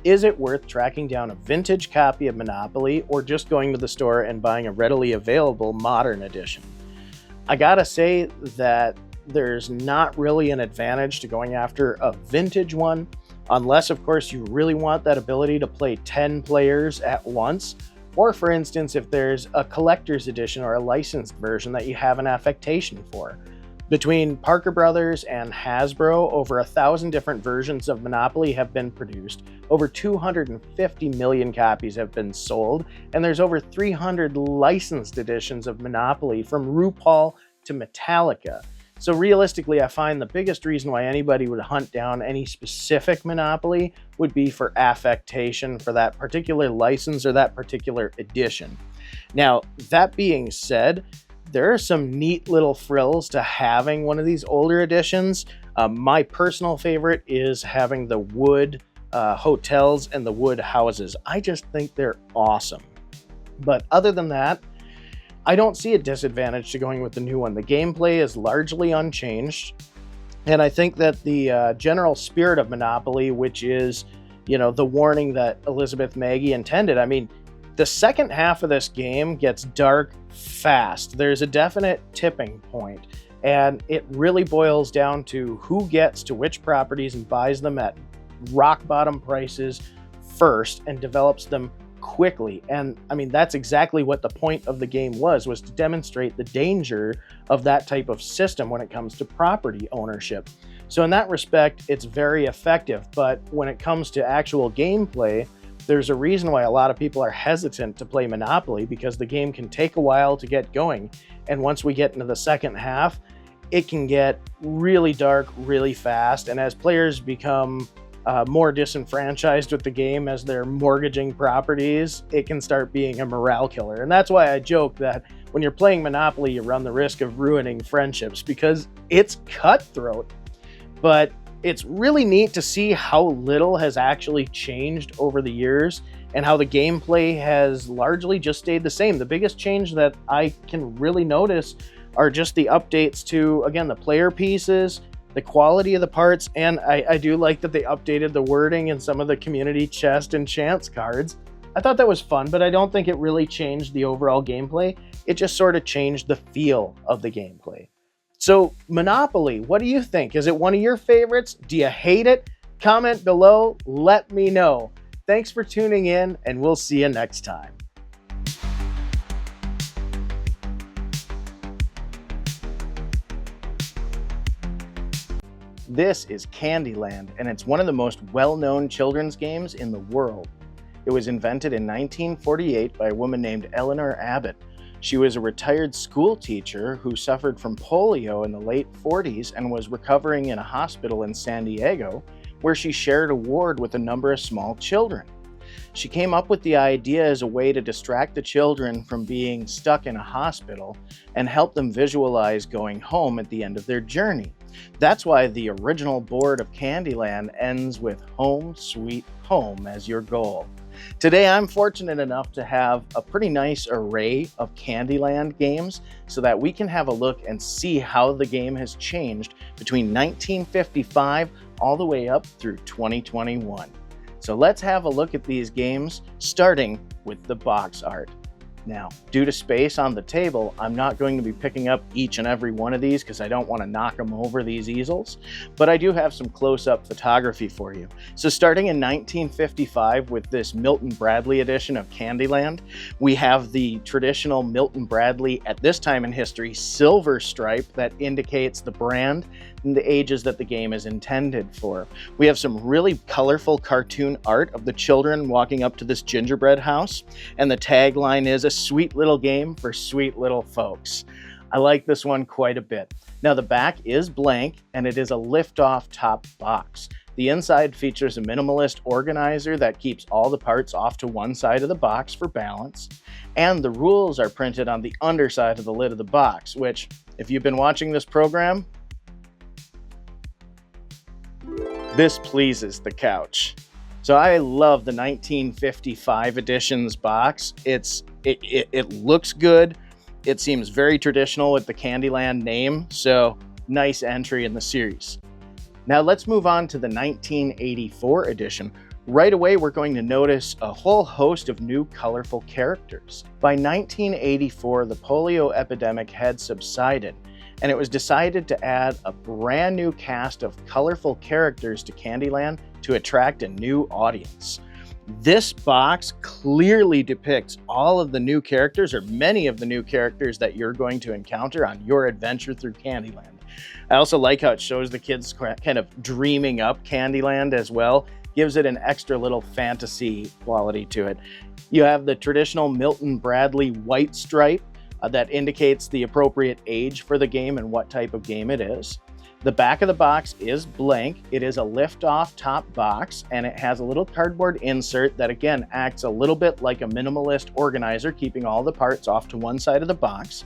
is it worth tracking down a vintage copy of Monopoly or just going to the store and buying a readily available modern edition? I gotta say that there's not really an advantage to going after a vintage one, unless of course you really want that ability to play 10 players at once, or for instance, if there's a collector's edition or a licensed version that you have an affectation for. Between Parker Brothers and Hasbro, over 1,000 different versions of Monopoly have been produced, over 250 million copies have been sold, and there's over 300 licensed editions of Monopoly from RuPaul to Metallica. So realistically, I find the biggest reason why anybody would hunt down any specific Monopoly would be for affectation for that particular license or that particular edition. Now, that being said, there are some neat little frills to having one of these older editions. My personal favorite is having the wood hotels and the wood houses. I just think they're awesome. But other than that, I don't see a disadvantage to going with the new one. The gameplay is largely unchanged. And I think that the general spirit of Monopoly, which is, the warning that Elizabeth Magie intended, I mean, the second half of this game gets dark fast. There's a definite tipping point, and it really boils down to who gets to which properties and buys them at rock bottom prices first and develops them quickly. And I mean, that's exactly what the point of the game was to demonstrate the danger of that type of system when it comes to property ownership. So in that respect, it's very effective. But when it comes to actual gameplay, there's a reason why a lot of people are hesitant to play Monopoly, because the game can take a while to get going. And once we get into the second half, it can get really dark really fast. And as players become more disenfranchised with the game as they're mortgaging properties, it can start being a morale killer. And that's why I joke that when you're playing Monopoly, you run the risk of ruining friendships, because it's cutthroat. But it's really neat to see how little has actually changed over the years and how the gameplay has largely just stayed the same. The biggest change that I can really notice are just the updates to, again, the player pieces, the quality of the parts, and I do like that they updated the wording in some of the community chest and chance cards. I thought that was fun, but I don't think it really changed the overall gameplay. It just sort of changed the feel of the gameplay. So Monopoly, what do you think? Is it one of your favorites? Do you hate it? Comment below, let me know. Thanks for tuning in, and we'll see you next time. This is Candyland, and it's one of the most well-known children's games in the world. It was invented in 1948 by a woman named Eleanor Abbott. She was a retired school teacher who suffered from polio in the late 40s and was recovering in a hospital in San Diego, where she shared a ward with a number of small children. She came up with the idea as a way to distract the children from being stuck in a hospital and help them visualize going home at the end of their journey. That's why the original board of Candyland ends with Home Sweet Home as your goal. Today, I'm fortunate enough to have a pretty nice array of Candyland games so that we can have a look and see how the game has changed between 1955 all the way up through 2021. So let's have a look at these games, starting with the box art. Now, due to space on the table, I'm not going to be picking up each and every one of these because I don't want to knock them over these easels, but I do have some close-up photography for you. So starting in 1955 with this Milton Bradley edition of Candyland, we have the traditional Milton Bradley, at this time in history, silver stripe that indicates the brand and the ages that the game is intended for. We have some really colorful cartoon art of the children walking up to this gingerbread house, and the tagline is, "A sweet little game for sweet little folks." I like this one quite a bit. Now the back is blank and it is a lift-off top box. The inside features a minimalist organizer that keeps all the parts off to one side of the box for balance, and the rules are printed on the underside of the lid of the box, which If you've been watching this program, this pleases the couch. So I love the 1955 editions box. It looks good. It seems very traditional with the Candyland name, so nice entry in the series. Now let's move on to the 1984 edition. Right away, we're going to notice a whole host of new colorful characters. By 1984, the polio epidemic had subsided, and it was decided to add a brand new cast of colorful characters to Candyland to attract a new audience. This box clearly depicts all of the new characters, or many of the new characters that you're going to encounter on your adventure through Candyland. I also like how it shows the kids kind of dreaming up Candyland as well. Gives it an extra little fantasy quality to it. You have the traditional Milton Bradley white stripe that indicates the appropriate age for the game and what type of game it is. The back of the box is blank. It is a lift-off top box, and it has a little cardboard insert that again acts a little bit like a minimalist organizer, keeping all the parts off to one side of the box.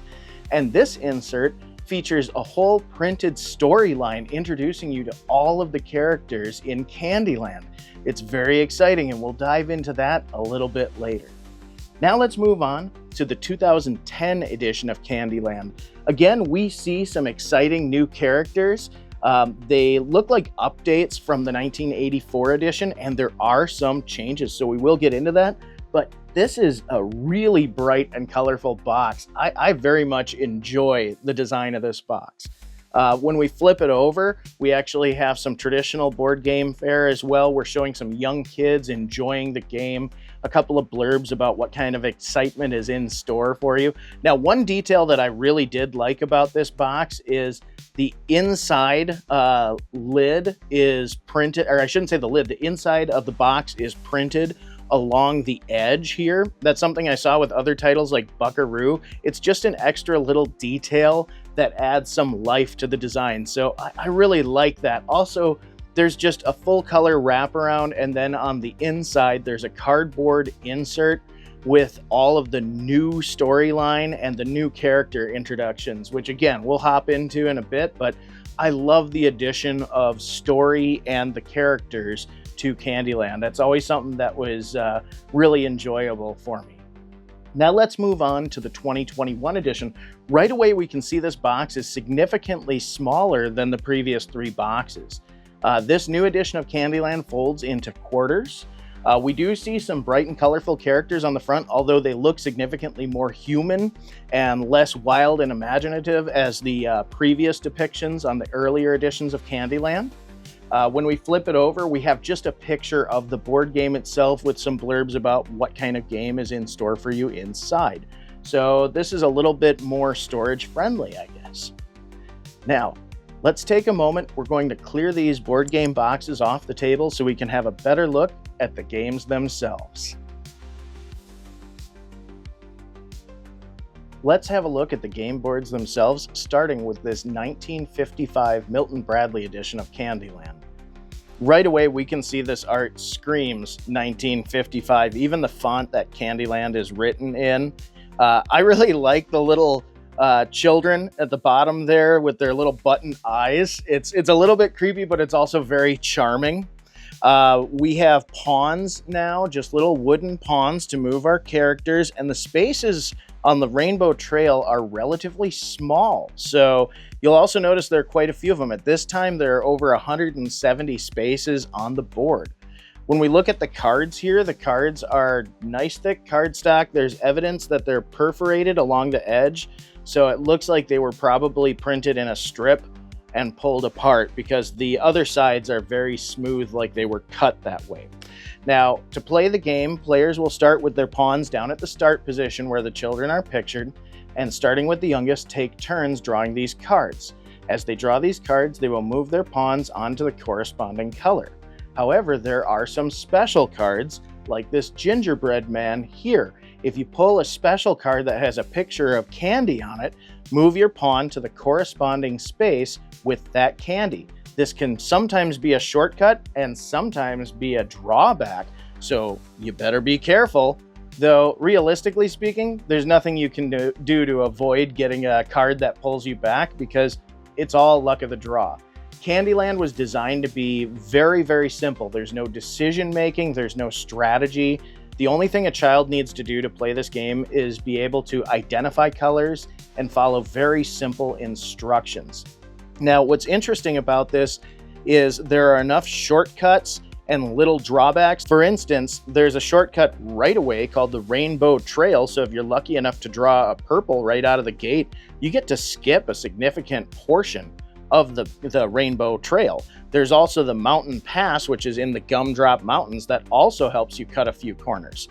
And this insert features a whole printed storyline introducing you to all of the characters in Candyland. It's very exciting, and we'll dive into that a little bit later. Now let's move on to the 2010 edition of Candyland. Again, we see some exciting new characters. They look like updates from the 1984 edition, and there are some changes, so we will get into that. But this is a really bright and colorful box. I very much enjoy the design of this box. When we flip it over, we actually have some traditional board game fare as well. We're showing some young kids enjoying the game, a couple of blurbs about what kind of excitement is in store for you. Now, one detail that I really did like about this box is the inside lid is printed, or I shouldn't say the lid, the inside of the box is printed along the edge here. That's something I saw with other titles like Buckaroo. It's just an extra little detail that adds some life to the design. So I really like that. Also, there's just a full color wraparound, and then on the inside, there's a cardboard insert with all of the new storyline and the new character introductions, which again, we'll hop into in a bit, but I love the addition of story and the characters to Candyland. That's always something that was really enjoyable for me. Now let's move on to the 2021 edition. Right away, we can see this box is significantly smaller than the previous three boxes. This new edition of Candyland folds into quarters. We do see some bright and colorful characters on the front, although they look significantly more human and less wild and imaginative as the previous depictions on the earlier editions of Candyland. When we flip it over, we have just a picture of the board game itself with some blurbs about what kind of game is in store for you inside. So this is a little bit more storage friendly, I guess. Now, let's take a moment. We're going to clear these board game boxes off the table so we can have a better look at the games themselves. Let's have a look at the game boards themselves, starting with this 1955 Milton Bradley edition of Candyland. Right away, we can see this art screams 1955, even the font that Candyland is written in. I really like the little children at the bottom there with their little button eyes. It's a little bit creepy, but it's also very charming. We have pawns now, just little wooden pawns to move our characters, and the spaces on the Rainbow Trail are relatively small. So you'll also notice there are quite a few of them. At this time, there are over 170 spaces on the board. When we look at the cards here, the cards are nice thick cardstock. There's evidence that they're perforated along the edge. So it looks like they were probably printed in a strip and pulled apart because the other sides are very smooth, like they were cut that way. Now, to play the game, players will start with their pawns down at the start position where the children are pictured, and starting with the youngest, take turns drawing these cards. As they draw these cards, they will move their pawns onto the corresponding color. However, there are some special cards, like this gingerbread man here. If you pull a special card that has a picture of candy on it, move your pawn to the corresponding space with that candy. This can sometimes be a shortcut and sometimes be a drawback, so you better be careful. Though, realistically speaking, there's nothing you can do to avoid getting a card that pulls you back because it's all luck of the draw. Candyland was designed to be very, very simple. There's no decision making, there's no strategy. The only thing a child needs to do to play this game is be able to identify colors and follow very simple instructions. Now, what's interesting about this is there are enough shortcuts and little drawbacks. For instance, there's a shortcut right away called the Rainbow Trail. So if you're lucky enough to draw a purple right out of the gate, you get to skip a significant portion of the Rainbow Trail. There's also the Mountain Pass, which is in the Gumdrop Mountains, that also helps you cut a few corners.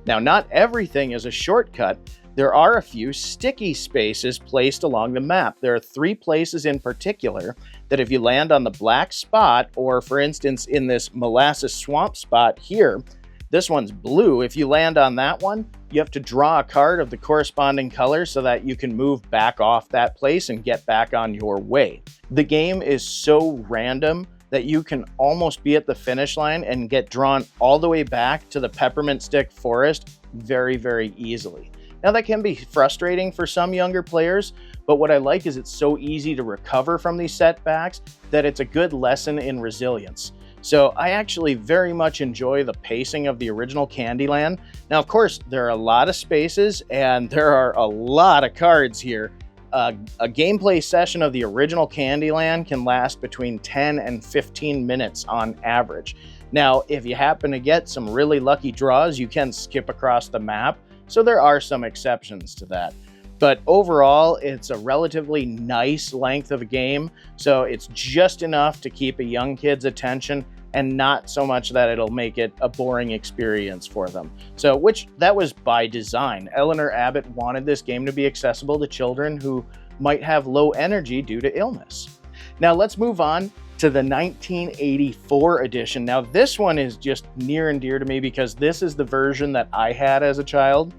Now, not everything is a shortcut. There are a few sticky spaces placed along the map. There are 3 places in particular that if you land on the black spot, or for instance in this molasses swamp spot here, this one's blue. If you land on that one, you have to draw a card of the corresponding color so that you can move back off that place and get back on your way. The game is so random that you can almost be at the finish line and get drawn all the way back to the Peppermint Stick Forest very, very easily. Now, that can be frustrating for some younger players, but what I like is it's so easy to recover from these setbacks that it's a good lesson in resilience. So I actually very much enjoy the pacing of the original Candyland. Now, of course, there are a lot of spaces and there are a lot of cards here. A gameplay session of the original Candyland can last between 10 and 15 minutes on average. Now, if you happen to get some really lucky draws, you can skip across the map. So there are some exceptions to that. But overall, it's a relatively nice length of a game. So it's just enough to keep a young kid's attention and not so much that it'll make it a boring experience for them. So, that was by design. Eleanor Abbott wanted this game to be accessible to children who might have low energy due to illness. Now let's move on to the 1984 edition. Now this one is just near and dear to me because this is the version that I had as a child.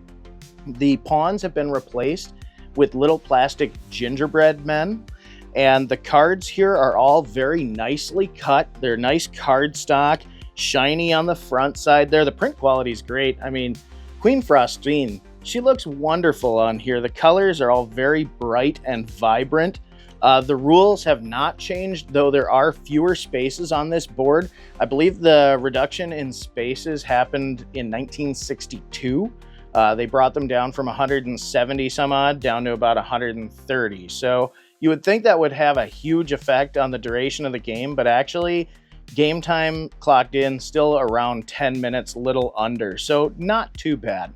The pawns have been replaced with little plastic gingerbread men, and the cards here are all very nicely cut. They're nice cardstock, shiny on the front side there. The print quality is great. I mean, Queen Frostine, she looks wonderful on here. The colors are all very bright and vibrant. The rules have not changed, though there are fewer spaces on this board. I believe the reduction in spaces happened in 1962. They brought them down from 170 some odd down to about 130. So you would think that would have a huge effect on the duration of the game, but actually game time clocked in still around 10 minutes, little under. So not too bad.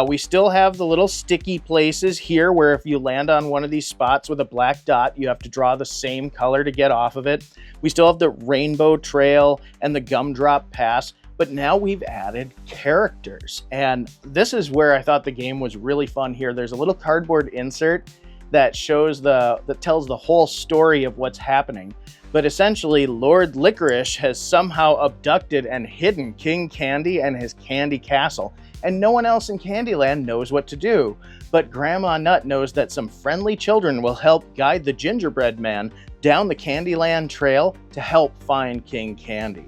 We still have the little sticky places here where if you land on one of these spots with a black dot, you have to draw the same color to get off of it. We still have the Rainbow Trail and the Gumdrop Pass, but now we've added characters. And this is where I thought the game was really fun here. There's a little cardboard insert that tells the whole story of what's happening. But essentially, Lord Licorice has somehow abducted and hidden King Candy and his candy castle, and no one else in Candyland knows what to do. But Grandma Nut knows that some friendly children will help guide the gingerbread man down the Candyland trail to help find King Candy.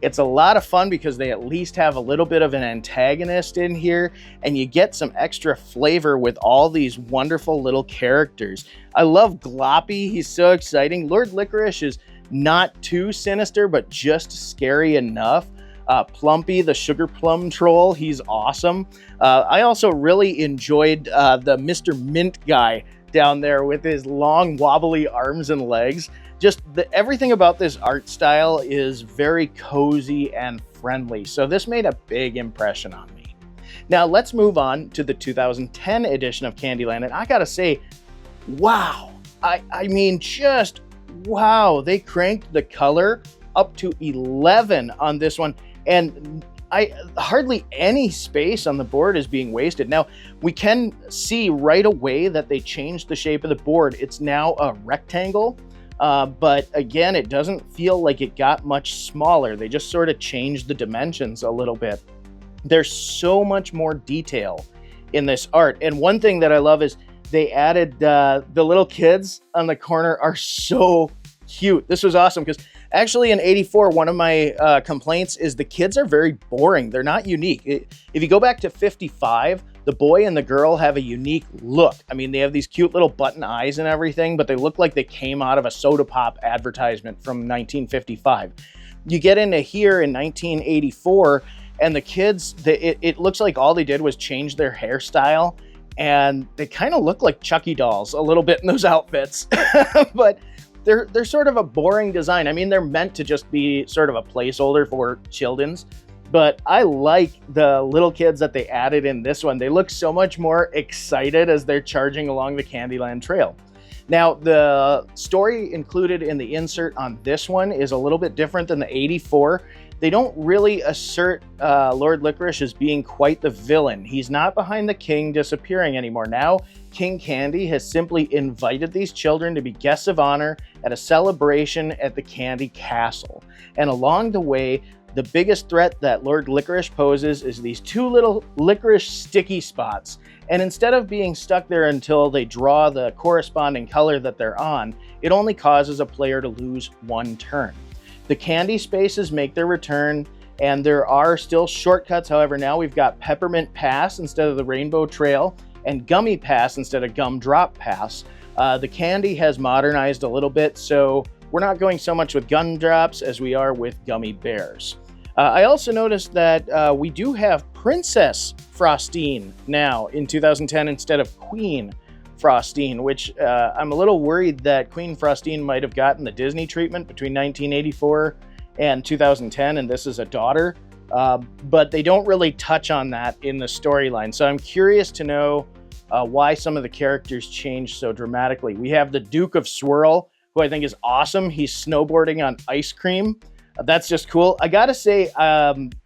It's a lot of fun because they at least have a little bit of an antagonist in here, and you get some extra flavor with all these wonderful little characters. I love Gloppy, he's so exciting. Lord Licorice is not too sinister, but just scary enough. Plumpy, the sugar plum troll, he's awesome. I also really enjoyed the Mr. Mint guy down there with his long wobbly arms and legs. Everything about this art style is very cozy and friendly, so this made a big impression on me. Now let's move on to the 2010 edition of Candyland, and I gotta say, wow, I mean just wow, they cranked the color up to 11 on this one, and hardly any space on the board is being wasted. Now, we can see right away that they changed the shape of the board. It's now a rectangle. But again, it doesn't feel like it got much smaller. They just sort of changed the dimensions a little bit. There's so much more detail in this art. And one thing that I love is they added the little kids on the corner are so cute. This was awesome because Actually, in 84, one of my complaints is the kids are very boring. They're not unique. If you go back to 55, the boy and the girl have a unique look. I mean, they have these cute little button eyes and everything, but they look like they came out of a soda pop advertisement from 1955. You get into here in 1984, and the kids, it looks like all they did was change their hairstyle, and they kind of look like Chucky dolls a little bit in those outfits. But they're sort of a boring design. I mean, they're meant to just be sort of a placeholder for children's, but I like the little kids that they added in this one. They look so much more excited as they're charging along the Candyland Trail. Now, the story included in the insert on this one is a little bit different than the 84. They don't really assert Lord Licorice as being quite the villain. He's not behind the king disappearing anymore. Now, King Candy has simply invited these children to be guests of honor at a celebration at the Candy Castle. And along the way, the biggest threat that Lord Licorice poses is these two little licorice sticky spots. And instead of being stuck there until they draw the corresponding color that they're on, it only causes a player to lose one turn. The candy spaces make their return, and there are still shortcuts. However, now we've got Peppermint Pass instead of the Rainbow Trail, and Gummy Pass instead of Gumdrop Pass. The candy has modernized a little bit, so we're not going so much with gumdrops as we are with gummy bears. I also noticed that we do have Princess Frostine now in 2010 instead of Queen Frostine, which I'm a little worried that Queen Frostine might have gotten the Disney treatment between 1984 and 2010, and this is a daughter, but they don't really touch on that in the storyline. So I'm curious to know why some of the characters changed so dramatically. We have the Duke of Swirl, who I think is awesome. He's snowboarding on ice cream. That's just cool. I gotta say,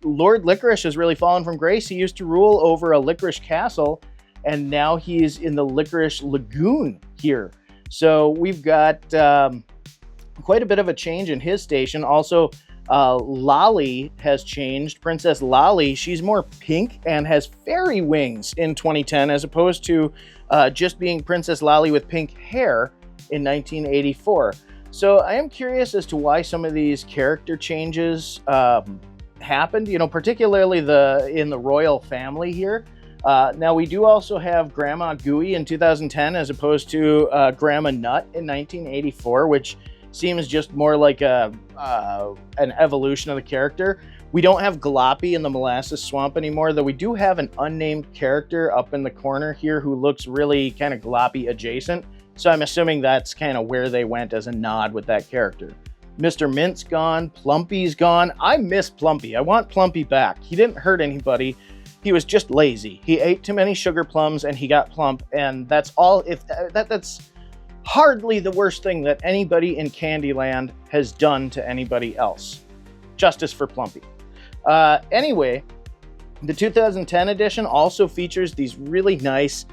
Lord Licorice has really fallen from grace. He used to rule over a licorice castle, and now he's in the Licorice Lagoon here. So we've got quite a bit of a change in his station. Also, Lolly has changed. Princess Lolly, she's more pink and has fairy wings in 2010, as opposed to just being Princess Lolly with pink hair in 1984. So I am curious as to why some of these character changes happened, you know, particularly in the royal family here. Now, we do also have Grandma Gooey in 2010 as opposed to Grandma Nut in 1984, which seems just more like an evolution of the character. We don't have Gloppy in the Molasses Swamp anymore, though we do have an unnamed character up in the corner here who looks really kind of Gloppy adjacent. So I'm assuming that's kind of where they went as a nod with that character. Mr. Mint's gone. Plumpy's gone. I miss Plumpy. I want Plumpy back. He didn't hurt anybody. He was just lazy. He ate too many sugar plums and he got plump, and that's all. That's hardly the worst thing that anybody in Candyland has done to anybody else. Justice for Plumpy. Anyway, the 2010 edition also features these really nice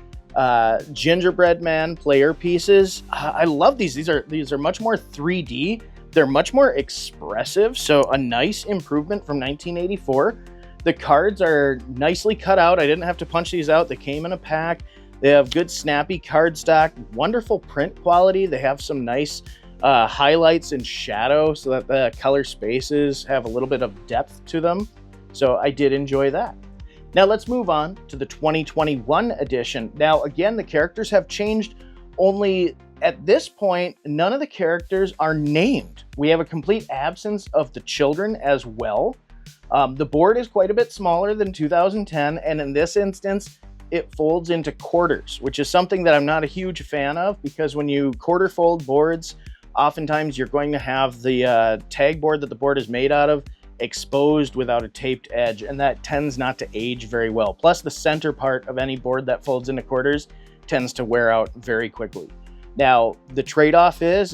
gingerbread man player pieces. I love these. These are much more 3D. They're much more expressive, so a nice improvement from 1984. The cards are nicely cut out. I didn't have to punch these out. They came in a pack. They have good snappy cardstock, wonderful print quality. They have some nice highlights and shadow so that the color spaces have a little bit of depth to them. So I did enjoy that. Now let's move on to the 2021 edition. Now, again, the characters have changed, only at this point, none of the characters are named. We have a complete absence of the children as well. The board is quite a bit smaller than 2010, and in this instance, it folds into quarters, which is something that I'm not a huge fan of, because when you quarter fold boards, oftentimes you're going to have the tag board that the board is made out of exposed without a taped edge, and that tends not to age very well. Plus, the center part of any board that folds into quarters tends to wear out very quickly. Now, the trade-off is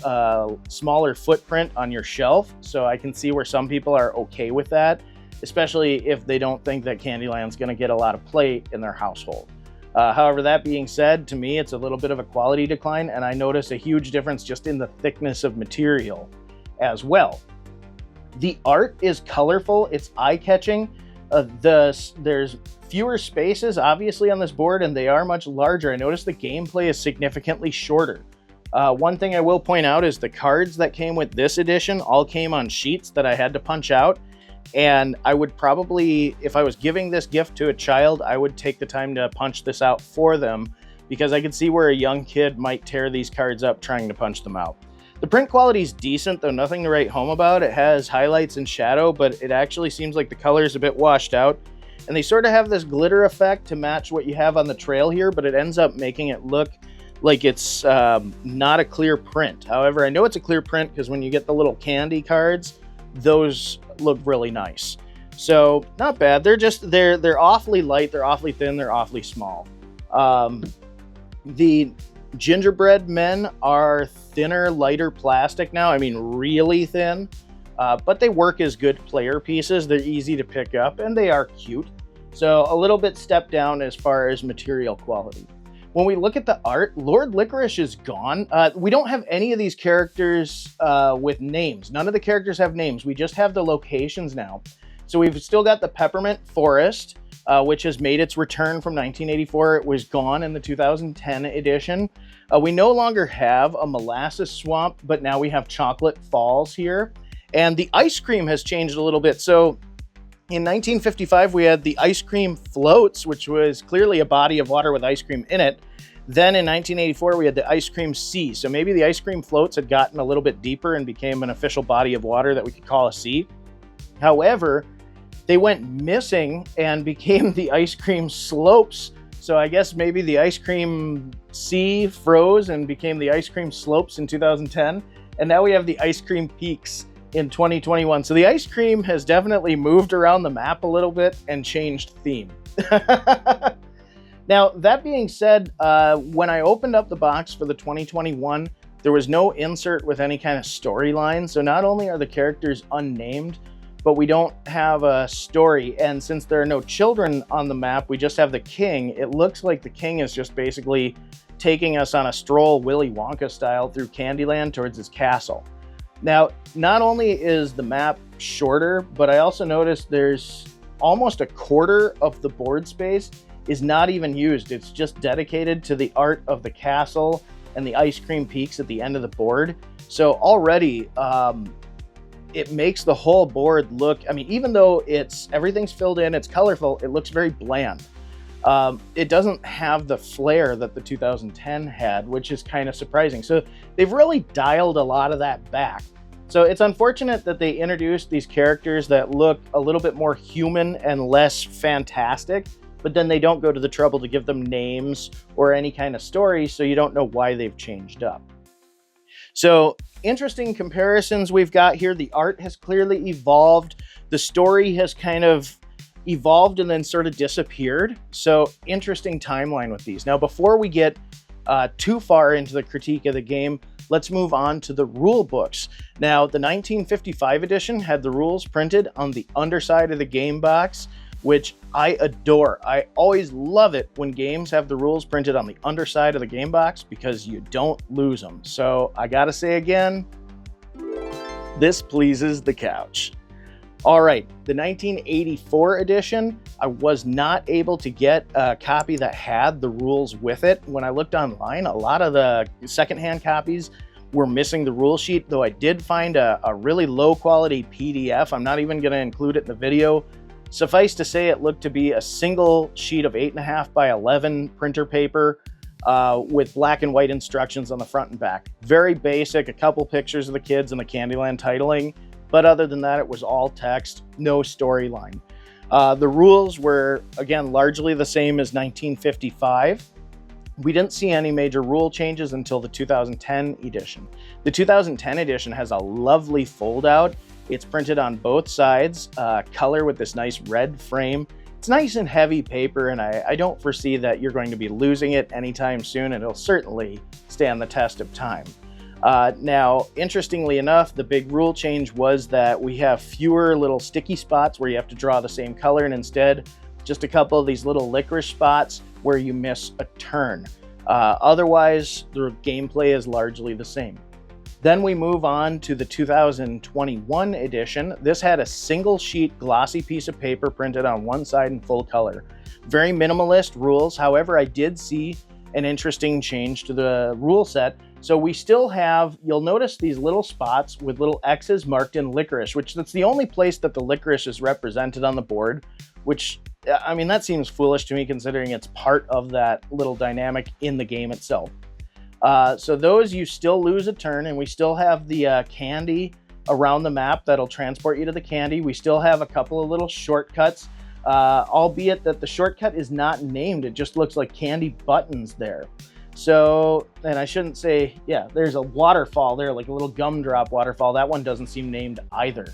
a smaller footprint on your shelf, so I can see where some people are okay with that, especially if they don't think that Candyland's going to get a lot of play in their household. However, that being said, to me, it's a little bit of a quality decline, and I notice a huge difference just in the thickness of material as well. The art is colorful, it's eye-catching. There's fewer spaces, obviously, on this board, and they are much larger. I noticed the gameplay is significantly shorter. One thing I will point out is the cards that came with this edition all came on sheets that I had to punch out. And I would probably, if I was giving this gift to a child, I would take the time to punch this out for them, because I could see where a young kid might tear these cards up trying to punch them out. The print quality is decent, though nothing to write home about. It has highlights and shadow, but it actually seems like the color is a bit washed out. And they sort of have this glitter effect to match what you have on the trail here, but it ends up making it look like it's not a clear print. However, I know it's a clear print because when you get the little candy cards, those look really nice. So not bad. They're awfully light, they're awfully thin, they're awfully small. The gingerbread men are thinner, lighter plastic now. I mean, really thin, but they work as good player pieces. They're easy to pick up and they are cute. So a little bit step down as far as material quality. When we look at the art, Lord Licorice is gone. We don't have any of these characters with names. None of the characters have names. We just have the locations now. So we've still got the Peppermint Forest, which has made its return from 1984. It was gone in the 2010 edition. We no longer have a molasses swamp, but now we have Chocolate Falls here. And the ice cream has changed a little bit. So in 1955, we had the ice cream floats, which was clearly a body of water with ice cream in it. Then in 1984, we had the ice cream sea. So maybe the ice cream floats had gotten a little bit deeper and became an official body of water that we could call a sea. However, they went missing and became the ice cream slopes. So I guess maybe the ice cream sea froze and became the ice cream slopes in 2010. And now we have the ice cream peaks in 2021. So the ice cream has definitely moved around the map a little bit and changed theme. Now, that being said, when I opened up the box for the 2021, there was no insert with any kind of storyline. So not only are the characters unnamed, but we don't have a story. And since there are no children on the map, we just have the king. It looks like the king is just basically taking us on a stroll Willy Wonka style through Candyland towards his castle. Now, not only is the map shorter, but I also noticed there's almost a quarter of the board space is not even used. It's just dedicated to the art of the castle and the ice cream peaks at the end of the board. So already, it makes the whole board look, I mean, even though everything's filled in, it's colorful, it looks very bland. It doesn't have the flair that the 2010 had, which is kind of surprising. So they've really dialed a lot of that back. So it's unfortunate that they introduced these characters that look a little bit more human and less fantastic, but then they don't go to the trouble to give them names or any kind of story, so you don't know why they've changed up. So interesting comparisons we've got here. The art has clearly evolved. The story has kind of evolved and then sort of disappeared. So interesting timeline with these. Now, before we get too far into the critique of the game, let's move on to the rule books. Now, the 1955 edition had the rules printed on the underside of the game box, which I adore. I always love it when games have the rules printed on the underside of the game box because you don't lose them. So I gotta say again, this pleases the couch. All right, the 1984 edition, I was not able to get a copy that had the rules with it. When I looked online, a lot of the secondhand copies were missing the rule sheet, though I did find a really low quality PDF. I'm not even gonna include it in the video. Suffice to say, it looked to be a single sheet of 8.5 by 11 printer paper with black and white instructions on the front and back. Very basic, a couple pictures of the kids and the Candyland titling. But other than that, it was all text, no storyline. The rules were, again, largely the same as 1955. We didn't see any major rule changes until the 2010 edition. The 2010 edition has a lovely fold-out. It's printed on both sides, color with this nice red frame. It's nice and heavy paper, and I don't foresee that you're going to be losing it anytime soon, and it'll certainly stand the test of time. Now, interestingly enough, the big rule change was that we have fewer little sticky spots where you have to draw the same color, and instead, just a couple of these little licorice spots where you miss a turn. Otherwise, the gameplay is largely the same. Then we move on to the 2021 edition. This had a single sheet glossy piece of paper printed on one side in full color. Very minimalist rules. However, I did see an interesting change to the rule set. So we still have, you'll notice these little spots with little X's marked in licorice, which that's the only place that the licorice is represented on the board, which, I mean, that seems foolish to me considering it's part of that little dynamic in the game itself. So those, you still lose a turn, and we still have the candy around the map that'll transport you to the candy. We still have a couple of little shortcuts, albeit that the shortcut is not named. It just looks like candy buttons there. So, and I shouldn't say, yeah, there's a waterfall there, like a little gumdrop waterfall. That one doesn't seem named either.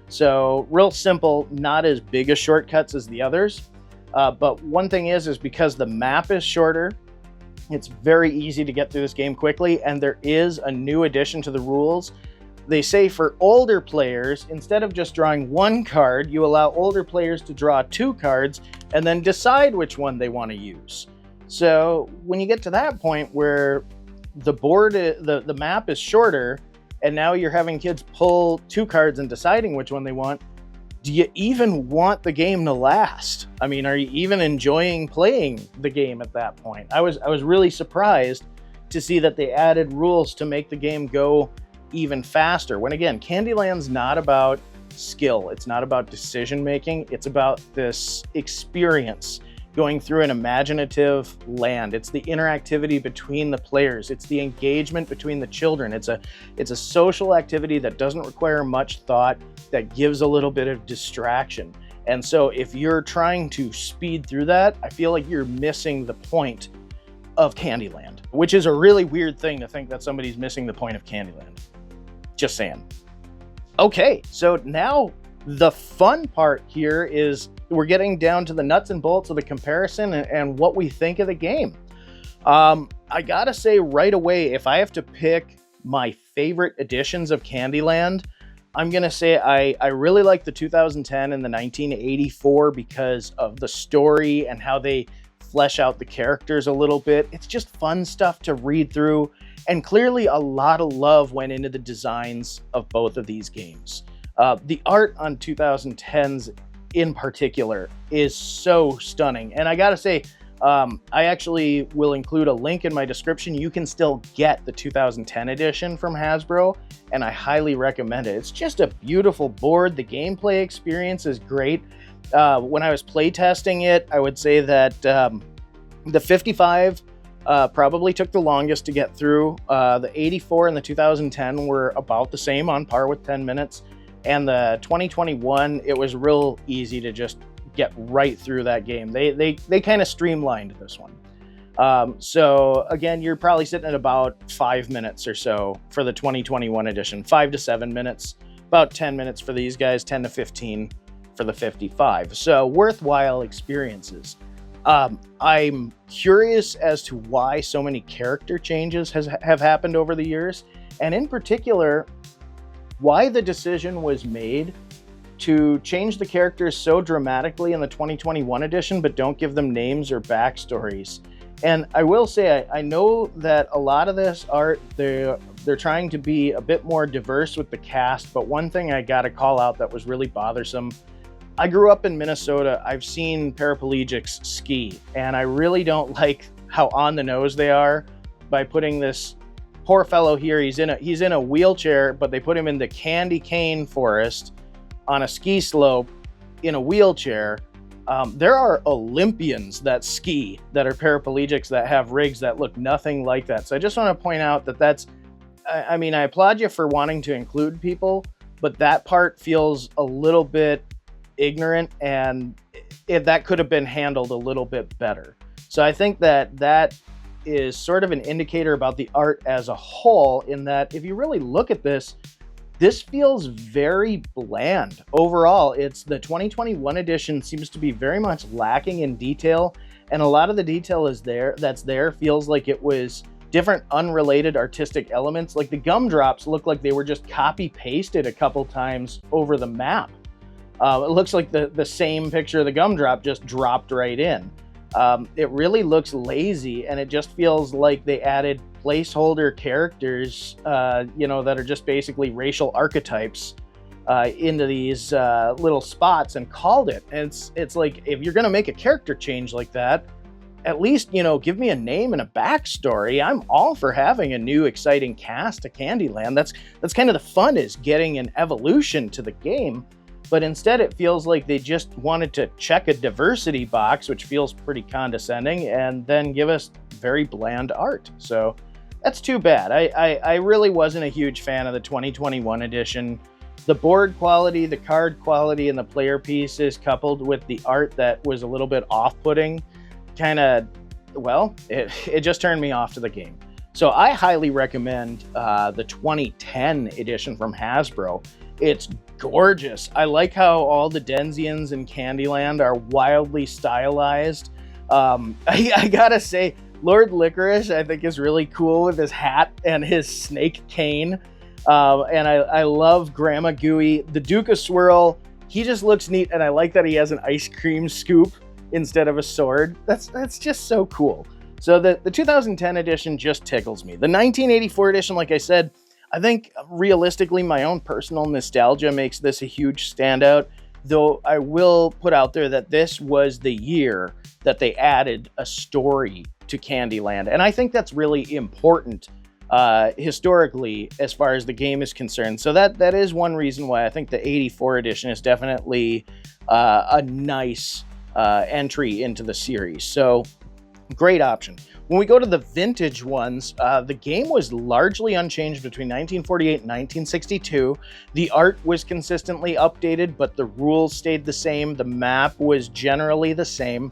So real simple, not as big a shortcuts as the others. But one thing is because the map is shorter, it's very easy to get through this game quickly. And there is a new addition to the rules. They say for older players, instead of just drawing one card, you allow older players to draw 2 cards and then decide which one they want to use. So when you get to that point where the board, the map is shorter, and now you're having kids pull 2 cards and deciding which one they want, do you even want the game to last? I mean, are you even enjoying playing the game at that point? I was really surprised to see that they added rules to make the game go even faster. When again, Candyland's not about skill. It's not about decision making. It's about this experience going through an imaginative land. It's the interactivity between the players. It's the engagement between the children. It's a social activity that doesn't require much thought, that gives a little bit of distraction. And so if you're trying to speed through that, I feel like you're missing the point of Candyland, which is a really weird thing to think that somebody's missing the point of Candyland. Just saying. Okay, so now the fun part here is we're getting down to the nuts and bolts of the comparison and what we think of the game. I gotta say right away, if I have to pick my favorite editions of Candyland, I'm gonna say I really like the 2010 and the 1984 because of the story and how they flesh out the characters a little bit. It's just fun stuff to read through, and clearly a lot of love went into the designs of both of these games. The art on 2010's in particular is so stunning. And I gotta say, I actually will include a link in my description. You can still get the 2010 edition from Hasbro, and I highly recommend it. It's just a beautiful board. The gameplay experience is great. When I was playtesting it, I would say that the 55 probably took the longest to get through. The 84 and the 2010 were about the same, on par with 10 minutes. And the 2021, it was real easy to just get right through that game. They kind of streamlined this one. So again, you're probably sitting at about 5 minutes or so for the 2021 edition, 5 to 7 minutes, about 10 minutes for these guys, 10 to 15 for the 55. So worthwhile experiences. I'm curious as to why so many character changes have happened over the years, and in particular, why the decision was made to change the characters so dramatically in the 2021 edition, but don't give them names or backstories. And I will say, I know that a lot of this art, they're trying to be a bit more diverse with the cast, but one thing I gotta call out that was really bothersome, I grew up in Minnesota. I've seen paraplegics ski, and I really don't like how on the nose they are by putting this poor fellow here. He's in a wheelchair, but they put him in the candy cane forest on a ski slope in a wheelchair. There are Olympians that ski that are paraplegics that have rigs that look nothing like that. So I just want to point out that I mean, I applaud you for wanting to include people, but that part feels a little bit ignorant, and that could have been handled a little bit better. So I think that is sort of an indicator about the art as a whole, in that if you really look at this feels very bland. Overall, it's the 2021 edition seems to be very much lacking in detail, and a lot of the detail that's there feels like it was different unrelated artistic elements. Like the gumdrops look like they were just copy pasted a couple times over the map. It looks like the same picture of the gumdrop just dropped right in. It really looks lazy, and it just feels like they added placeholder characters, that are just basically racial archetypes into these little spots and called it. And it's like, if you're going to make a character change like that, at least, give me a name and a backstory. I'm all for having a new exciting cast to Candyland. That's kind of the fun, is getting an evolution to the game. But instead it feels like they just wanted to check a diversity box, which feels pretty condescending, and then give us very bland art. So that's too bad. I really wasn't a huge fan of the 2021 edition. The board quality, the card quality, and the player pieces, coupled with the art that was a little bit off-putting, it just turned me off to the game. So I highly recommend the 2010 edition from Hasbro. It's gorgeous. I like how all the Denzians in Candyland are wildly stylized. I gotta say, Lord Licorice, I think, is really cool with his hat and his snake cane. And I love Grandma Gooey. The Duke of Swirl, he just looks neat, and I like that he has an ice cream scoop instead of a sword. That's just so cool. So the 2010 edition just tickles me. The 1984 edition, like I said, I think realistically my own personal nostalgia makes this a huge standout, though I will put out there that this was the year that they added a story to Candyland, and I think that's really important historically as far as the game is concerned. So that is one reason why I think the 84 edition is definitely a nice entry into the series. So great option. When we go to the vintage ones, the game was largely unchanged between 1948 and 1962. The art was consistently updated, but the rules stayed the same. The map was generally the same.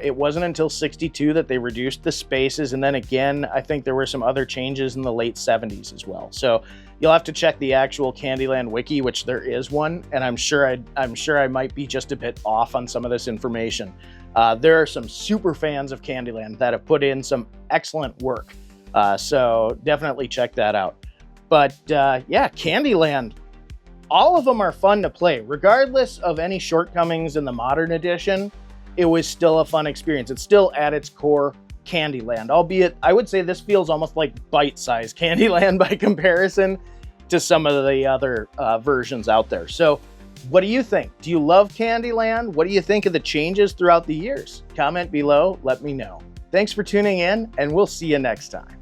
It wasn't until 62 that they reduced the spaces, and then again, I think there were some other changes in the late 70s as well. So you'll have to check the actual Candyland wiki, which there is one, and I'm sure I might be just a bit off on some of this information. There are some super fans of Candyland that have put in some excellent work, so definitely check that out. But yeah, Candyland, all of them are fun to play, regardless of any shortcomings in the modern edition. It was still a fun experience. It's still at its core Candyland, albeit I would say this feels almost like bite-sized Candyland by comparison to some of the other versions out there. So what do you think? Do you love Candyland? What do you think of the changes throughout the years? Comment below, let me know. Thanks for tuning in, and we'll see you next time.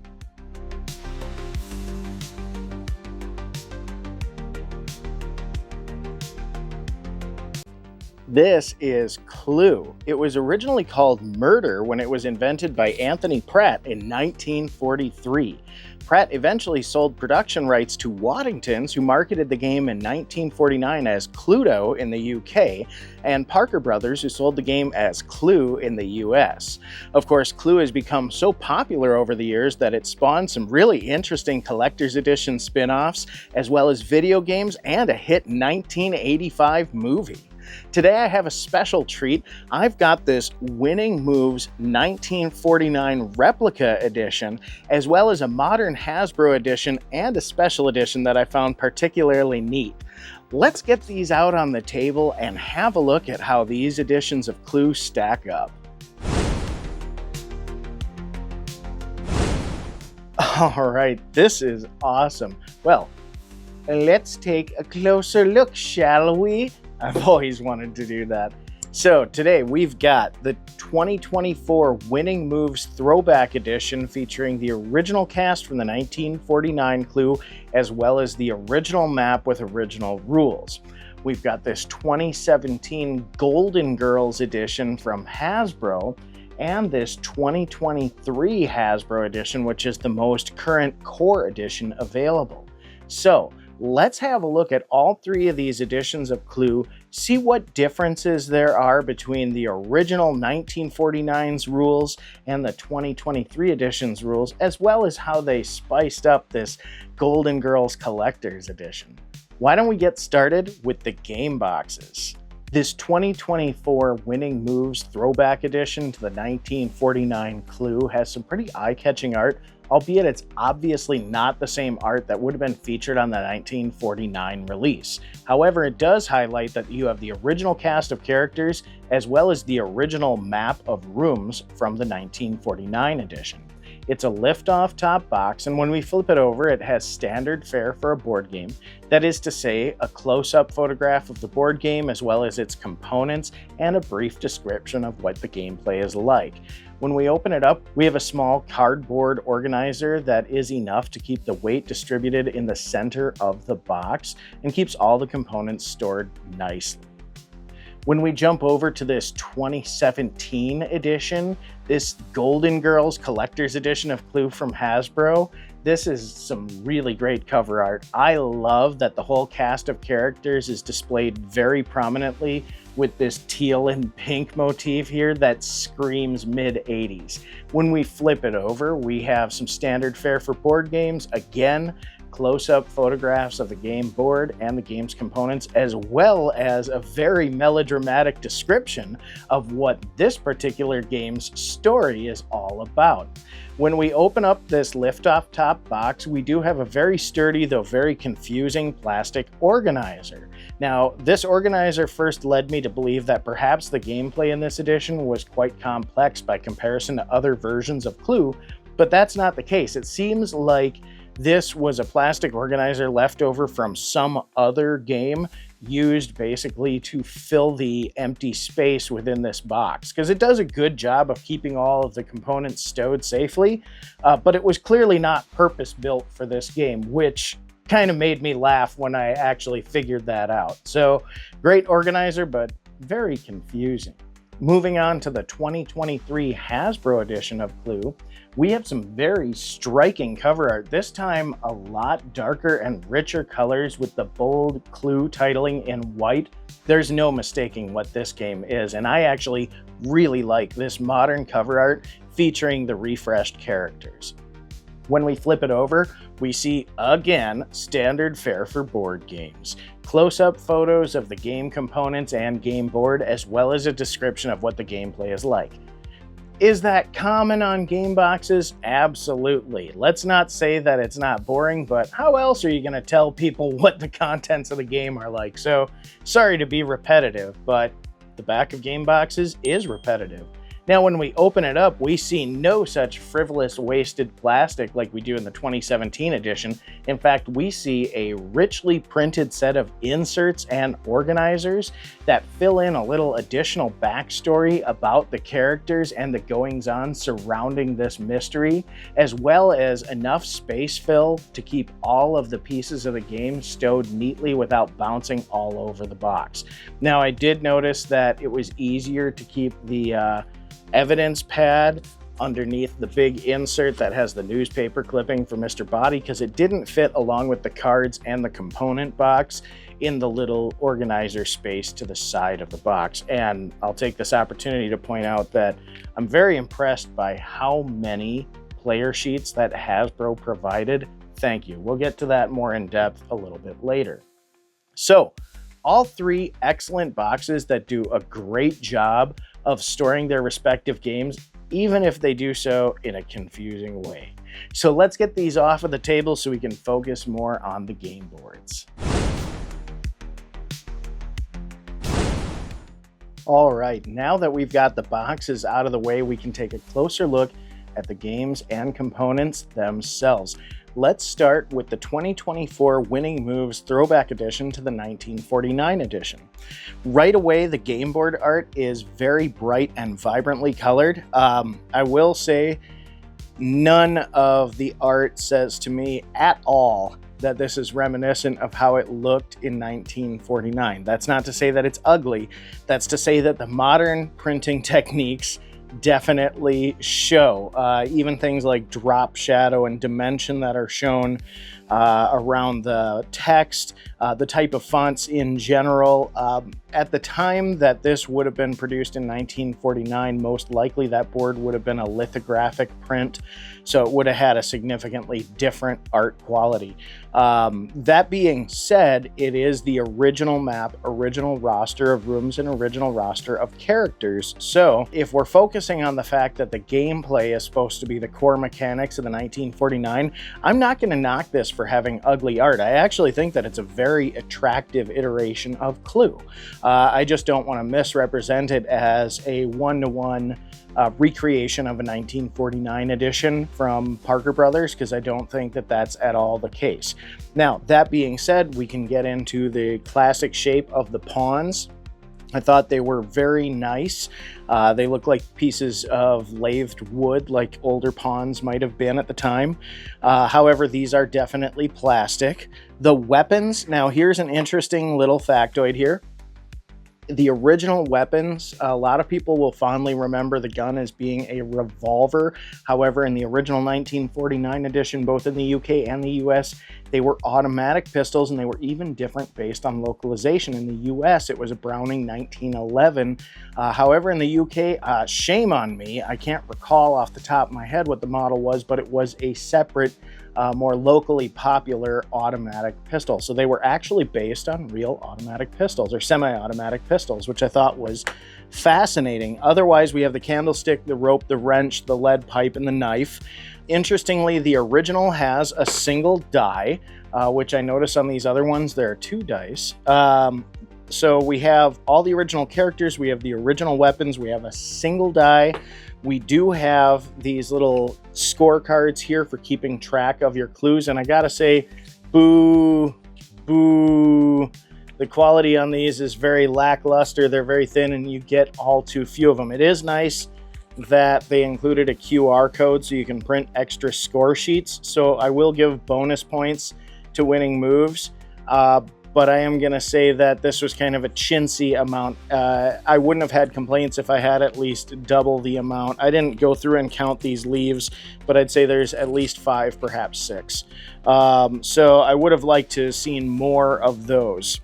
This is Clue. It was originally called Murder when it was invented by Anthony Pratt in 1943. Pratt eventually sold production rights to Waddingtons, who marketed the game in 1949 as Cluedo in the UK, and Parker Brothers, who sold the game as Clue in the US. Of course, Clue has become so popular over the years that it spawned some really interesting collector's edition spin-offs, as well as video games and a hit 1985 movie. Today I have a special treat. I've got this Winning Moves 1949 replica edition, as well as a modern Hasbro edition and a special edition that I found particularly neat. Let's get these out on the table and have a look at how these editions of Clue stack up. All right, this is awesome. Well, let's take a closer look, shall we? I've always wanted to do that. So today we've got the 2024 Winning Moves Throwback Edition featuring the original cast from the 1949 Clue, as well as the original map with original rules. We've got this 2017 Golden Girls Edition from Hasbro, and this 2023 Hasbro Edition, which is the most current core edition available. So let's have a look at all three of these editions of Clue, see what differences there are between the original 1949's rules and the 2023 edition's rules, as well as how they spiced up this Golden Girls Collector's Edition. Why don't we get started with the game boxes? This 2024 Winning Moves Throwback Edition to the 1949 Clue has some pretty eye-catching art, albeit it's obviously not the same art that would have been featured on the 1949 release. However, it does highlight that you have the original cast of characters as well as the original map of rooms from the 1949 edition. It's a lift-off top box, and when we flip it over, it has standard fare for a board game. That is to say, a close-up photograph of the board game as well as its components and a brief description of what the gameplay is like. When we open it up, we have a small cardboard organizer that is enough to keep the weight distributed in the center of the box and keeps all the components stored nicely. When we jump over to this 2017 edition, this Golden Girls Collector's Edition of Clue from Hasbro, this is some really great cover art. I love that the whole cast of characters is displayed very prominently with this teal and pink motif here that screams mid-80s. When we flip it over, we have some standard fare for board games. Again, close-up photographs of the game board and the game's components, as well as a very melodramatic description of what this particular game's story is all about. When we open up this lift-off top box, we do have a very sturdy, though very confusing plastic organizer. Now, this organizer first led me to believe that perhaps the gameplay in this edition was quite complex by comparison to other versions of Clue, but that's not the case. It seems like this was a plastic organizer left over from some other game, used basically to fill the empty space within this box, because it does a good job of keeping all of the components stowed safely, but it was clearly not purpose-built for this game, which kind of made me laugh when I actually figured that out. So, great organizer, but very confusing. Moving on to the 2023 Hasbro edition of Clue, we have some very striking cover art, this time a lot darker and richer colors with the bold Clue titling in white. There's no mistaking what this game is, and I actually really like this modern cover art featuring the refreshed characters. When we flip it over, we see, again, standard fare for board games. Close-up photos of the game components and game board, as well as a description of what the gameplay is like. Is that common on game boxes? Absolutely. Let's not say that it's not boring, but how else are you going to tell people what the contents of the game are like? So, sorry to be repetitive, but the back of game boxes is repetitive. Now, when we open it up, we see no such frivolous wasted plastic like we do in the 2017 edition. In fact, we see a richly printed set of inserts and organizers that fill in a little additional backstory about the characters and the goings-on surrounding this mystery, as well as enough space fill to keep all of the pieces of the game stowed neatly without bouncing all over the box. Now, I did notice that it was easier to keep the evidence pad underneath the big insert that has the newspaper clipping for Mr. Body, because it didn't fit along with the cards and the component box in the little organizer space to the side of the box. And I'll take this opportunity to point out that I'm very impressed by how many player sheets that Hasbro provided. Thank you. We'll get to that more in depth a little bit later. So, all three excellent boxes that do a great job of storing their respective games, even if they do so in a confusing way. So let's get these off of the table so we can focus more on the game boards. All right, now that we've got the boxes out of the way, we can take a closer look at the games and components themselves. Let's start with the 2024 Winning Moves Throwback Edition to the 1949 edition. Right away, the game board art is very bright and vibrantly colored. I will say none of the art says to me at all that this is reminiscent of how it looked in 1949. That's not to say that it's ugly. That's to say that the modern printing techniques definitely show. Even things like drop shadow and dimension that are shown around the text, the type of fonts in general. At the time that this would have been produced in 1949, most likely that board would have been a lithographic print, so it would have had a significantly different art quality. That being said, it is the original map, original roster of rooms, and original roster of characters. So if we're focusing on the fact that the gameplay is supposed to be the core mechanics of the 1949, I'm not going to knock this for having ugly art. I actually think that it's a very attractive iteration of Clue. I just don't want to misrepresent it as a one-to-one recreation of a 1949 edition from Parker Brothers, because I don't think that that's at all the case. Now, that being said, we can get into the classic shape of the pawns. I thought they were very nice. They look like pieces of lathed wood, like older pawns might have been at the time. However, these are definitely plastic. The weapons, now here's an interesting little factoid here. The original weapons, a lot of people will fondly remember the gun as being a revolver. However, in the original 1949 edition, both in the UK and the US, they were automatic pistols, and they were even different based on localization. In the US, it was a Browning 1911. However, in the UK, shame on me, I can't recall off the top of my head what the model was, but it was a separate, more locally popular automatic pistol. So they were actually based on real automatic pistols, or semi-automatic pistols, which I thought was fascinating. Otherwise, we have the candlestick, the rope, the wrench, the lead pipe, and the knife. Interestingly, the original has a single die, which I notice on these other ones, there are 2 dice. So we have all the original characters, we have the original weapons, we have a single die. We do have these little scorecards here for keeping track of your clues, and I gotta say, boo, boo. The quality on these is very lackluster, they're very thin, and you get all too few of them. It is nice that they included a QR code so you can print extra score sheets, so I will give bonus points to winning moves. But I am going to say that this was kind of a chintzy amount. I wouldn't have had complaints if I had at least double the amount. I didn't go through and count these leaves, but I'd say there's at least 5, perhaps 6. So I would have liked to have seen more of those.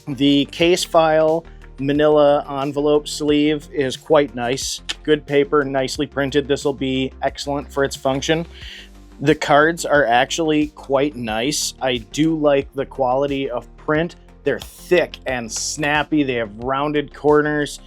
The case file manila envelope sleeve is quite nice. Good paper, nicely printed. This will be excellent for its function. The cards are actually quite nice. I do like the quality of print. They're thick and snappy. They have rounded corners.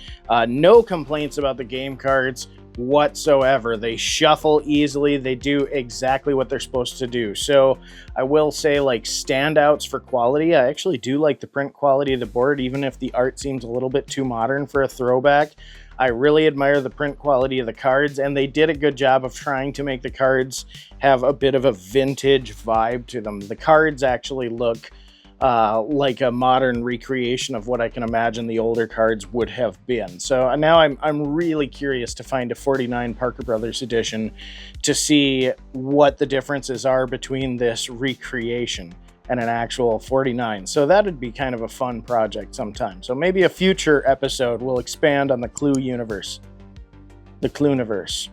No complaints about the game cards whatsoever. They shuffle easily. They do exactly what they're supposed to do. So I will say, like, standouts for quality, I actually do like the print quality of the board, even if the art seems a little bit too modern for a throwback. I really admire the print quality of the cards, and they did a good job of trying to make the cards have a bit of a vintage vibe to them. The cards actually look like a modern recreation of what I can imagine the older cards would have been. So now I'm really curious to find a 49 Parker Brothers edition to see what the differences are between this recreation and an actual 49. So that'd be kind of a fun project sometime. So maybe a future episode will expand on the Clue universe. The Clueniverse.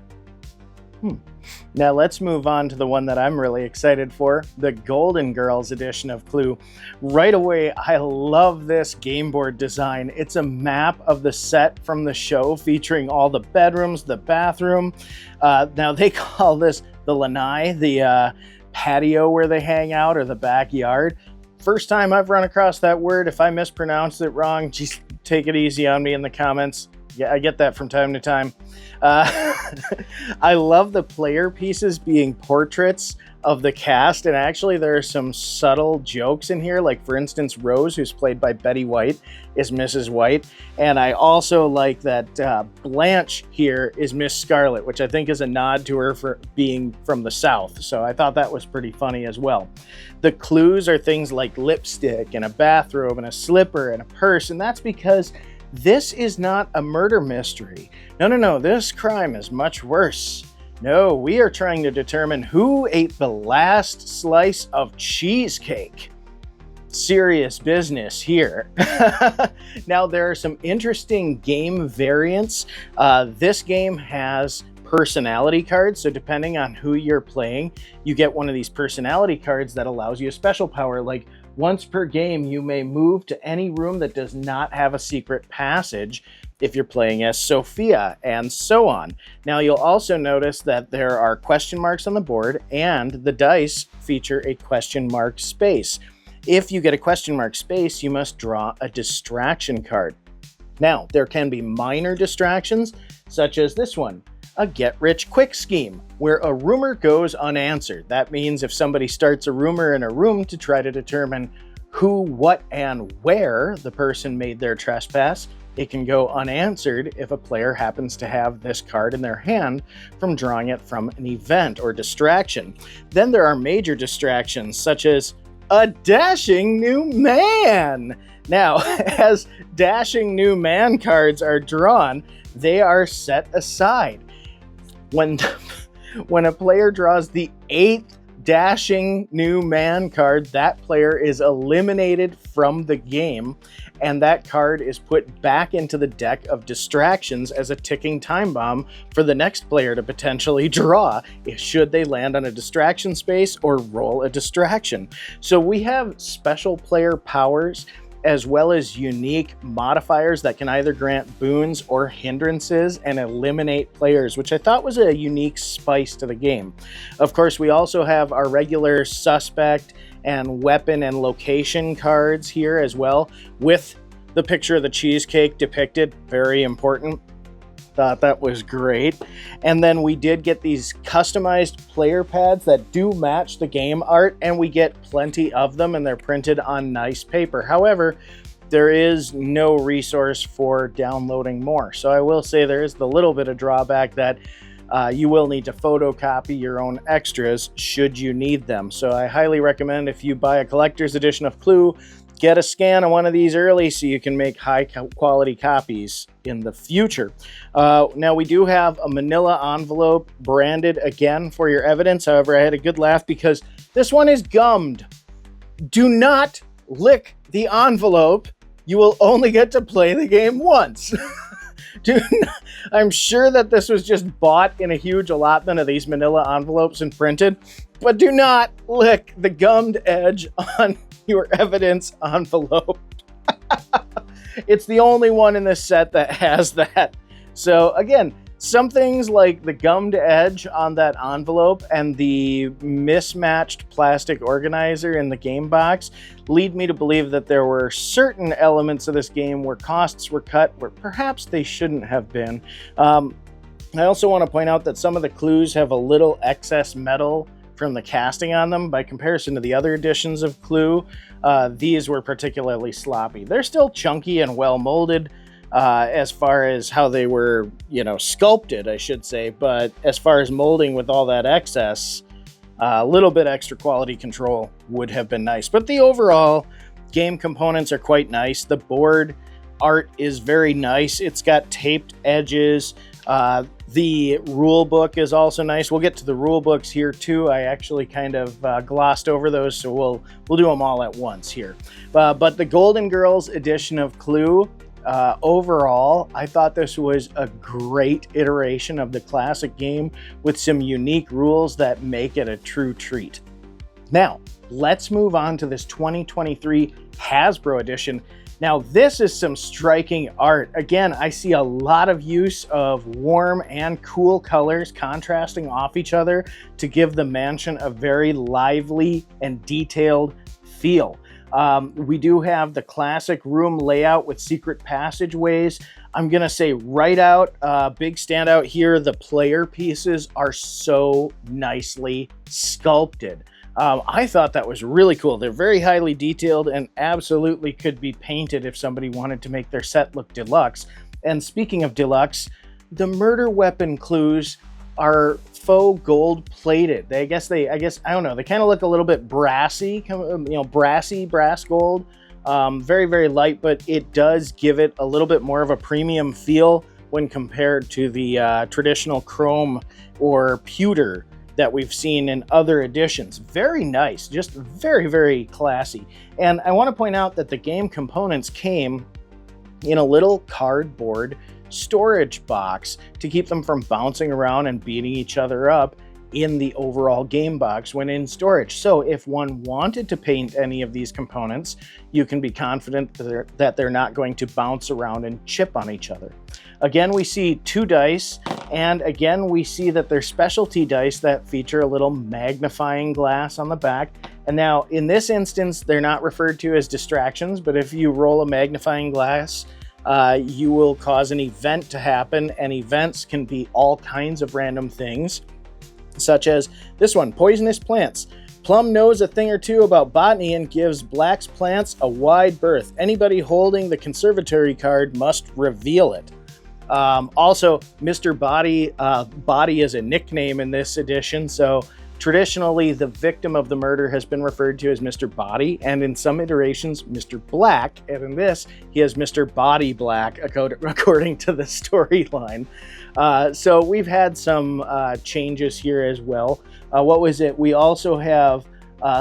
Now let's move on to the one that I'm really excited for, the Golden Girls edition of Clue. Right away, I love this game board design. It's a map of the set from the show featuring all the bedrooms, the bathroom. Now they call this the lanai, the patio where they hang out, or the backyard. First time I've run across that word. If I mispronounced it wrong, just take it easy on me in the comments. Yeah, I get that from time to time. I love the player pieces being portraits of the cast, and actually there are some subtle jokes in here, like for instance Rose, who's played by Betty White, is Mrs. White, and I also like that Blanche here is Miss Scarlet, which I think is a nod to her for being from the South, so I thought that was pretty funny as well. The clues are things like lipstick and a bathrobe and a slipper and a purse, and that's because this is not a murder mystery. No, this crime is much worse. No, we are trying to determine who ate the last slice of cheesecake. Serious business here. Now, there are some interesting game variants. This game has personality cards, so depending on who you're playing, you get one of these personality cards that allows you a special power, like once per game, you may move to any room that does not have a secret passage if you're playing as Sophia, and so on. Now, you'll also notice that there are question marks on the board, and the dice feature a question mark space. If you get a question mark space, you must draw a distraction card. Now, there can be minor distractions, such as this one, a get-rich-quick scheme, where a rumor goes unanswered. That means if somebody starts a rumor in a room to try to determine who, what, and where the person made their trespass, it can go unanswered if a player happens to have this card in their hand from drawing it from an event or distraction. Then there are major distractions, such as a dashing new man. Now, as dashing new man cards are drawn, they are set aside. When a player draws the 8th dashing new man card, that player is eliminated from the game, and that card is put back into the deck of distractions as a ticking time bomb for the next player to potentially draw, should they land on a distraction space or roll a distraction. So we have special player powers as well as unique modifiers that can either grant boons or hindrances and eliminate players, which I thought was a unique spice to the game. Of course, we also have our regular suspect and weapon and location cards here as well, with the picture of the cheesecake depicted. Very important. Thought that was great. And then we did get these customized player pads that do match the game art, and we get plenty of them, and they're printed on nice paper. However, there is no resource for downloading more. So I will say there is the little bit of drawback that you will need to photocopy your own extras should you need them. So I highly recommend, if you buy a collector's edition of Clue, get a scan of one of these early so you can make high quality copies in the future. Now we do have a manila envelope branded again for your evidence. However, I had a good laugh because this one is gummed. Do not lick the envelope. You will only get to play the game once. I'm sure that this was just bought in a huge allotment of these manila envelopes and printed, but do not lick the gummed edge on your evidence envelope. It's the only one in this set that has that. So again, some things like the gummed edge on that envelope and the mismatched plastic organizer in the game box lead me to believe that there were certain elements of this game where costs were cut where perhaps they shouldn't have been. I also want to point out that some of the clues have a little excess metal from the casting on them. By comparison to the other editions of Clue, these were particularly sloppy. They're still chunky and well molded as far as how they were, sculpted, I should say. But as far as molding with all that excess, a little bit extra quality control would have been nice. But the overall game components are quite nice. The board art is very nice. It's got taped edges. The rule book is also nice. We'll get to the rule books here too. I actually kind of glossed over those, so we'll do them all at once here. But the Golden Girls edition of Clue, overall, I thought this was a great iteration of the classic game with some unique rules that make it a true treat. Now, let's move on to this 2023 Hasbro edition. Now, this is some striking art. Again, I see a lot of use of warm and cool colors contrasting off each other to give the mansion a very lively and detailed feel. We do have the classic room layout with secret passageways. I'm going to say right out, big standout here, the player pieces are so nicely sculpted. I thought that was really cool. They're very highly detailed and absolutely could be painted if somebody wanted to make their set look deluxe. And speaking of deluxe, the murder weapon clues are faux gold plated. I guess, I don't know, they kind of look a little bit brassy, brassy brass gold. Very, very light, but it does give it a little bit more of a premium feel when compared to the traditional chrome or pewter that we've seen in other editions. Very nice, just very, very classy. And I want to point out that the game components came in a little cardboard storage box to keep them from bouncing around and beating each other up in the overall game box when in storage. So if one wanted to paint any of these components, you can be confident that they're not going to bounce around and chip on each other. Again, we see 2 dice, and again, we see that they're specialty dice that feature a little magnifying glass on the back. And now, in this instance, they're not referred to as distractions, but if you roll a magnifying glass, you will cause an event to happen, and events can be all kinds of random things, such as this one, poisonous plants. Plum knows a thing or two about botany and gives Black's plants a wide berth. Anybody holding the conservatory card must reveal it. Also, Mr. Body is a nickname in this edition, so Traditionally, the victim of the murder has been referred to as Mr. Body, and in some iterations, Mr. Black, and in this, he has Mr. Body Black, according to the storyline. So we've had some changes here as well. What was it? We also have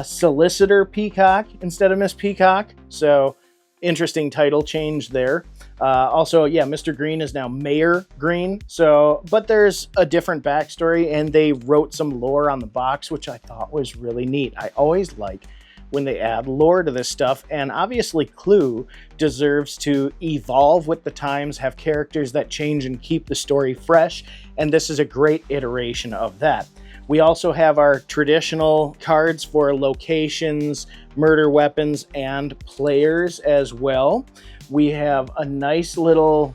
Solicitor Peacock instead of Miss Peacock, so interesting title change there. Also, yeah, Mr. Green is now Mayor Green. So, but there's a different backstory, and they wrote some lore on the box, which I thought was really neat. I always like when they add lore to this stuff, and obviously Clue deserves to evolve with the times, have characters that change and keep the story fresh, and this is a great iteration of that. We also have our traditional cards for locations, murder weapons, and players as well. We have a nice little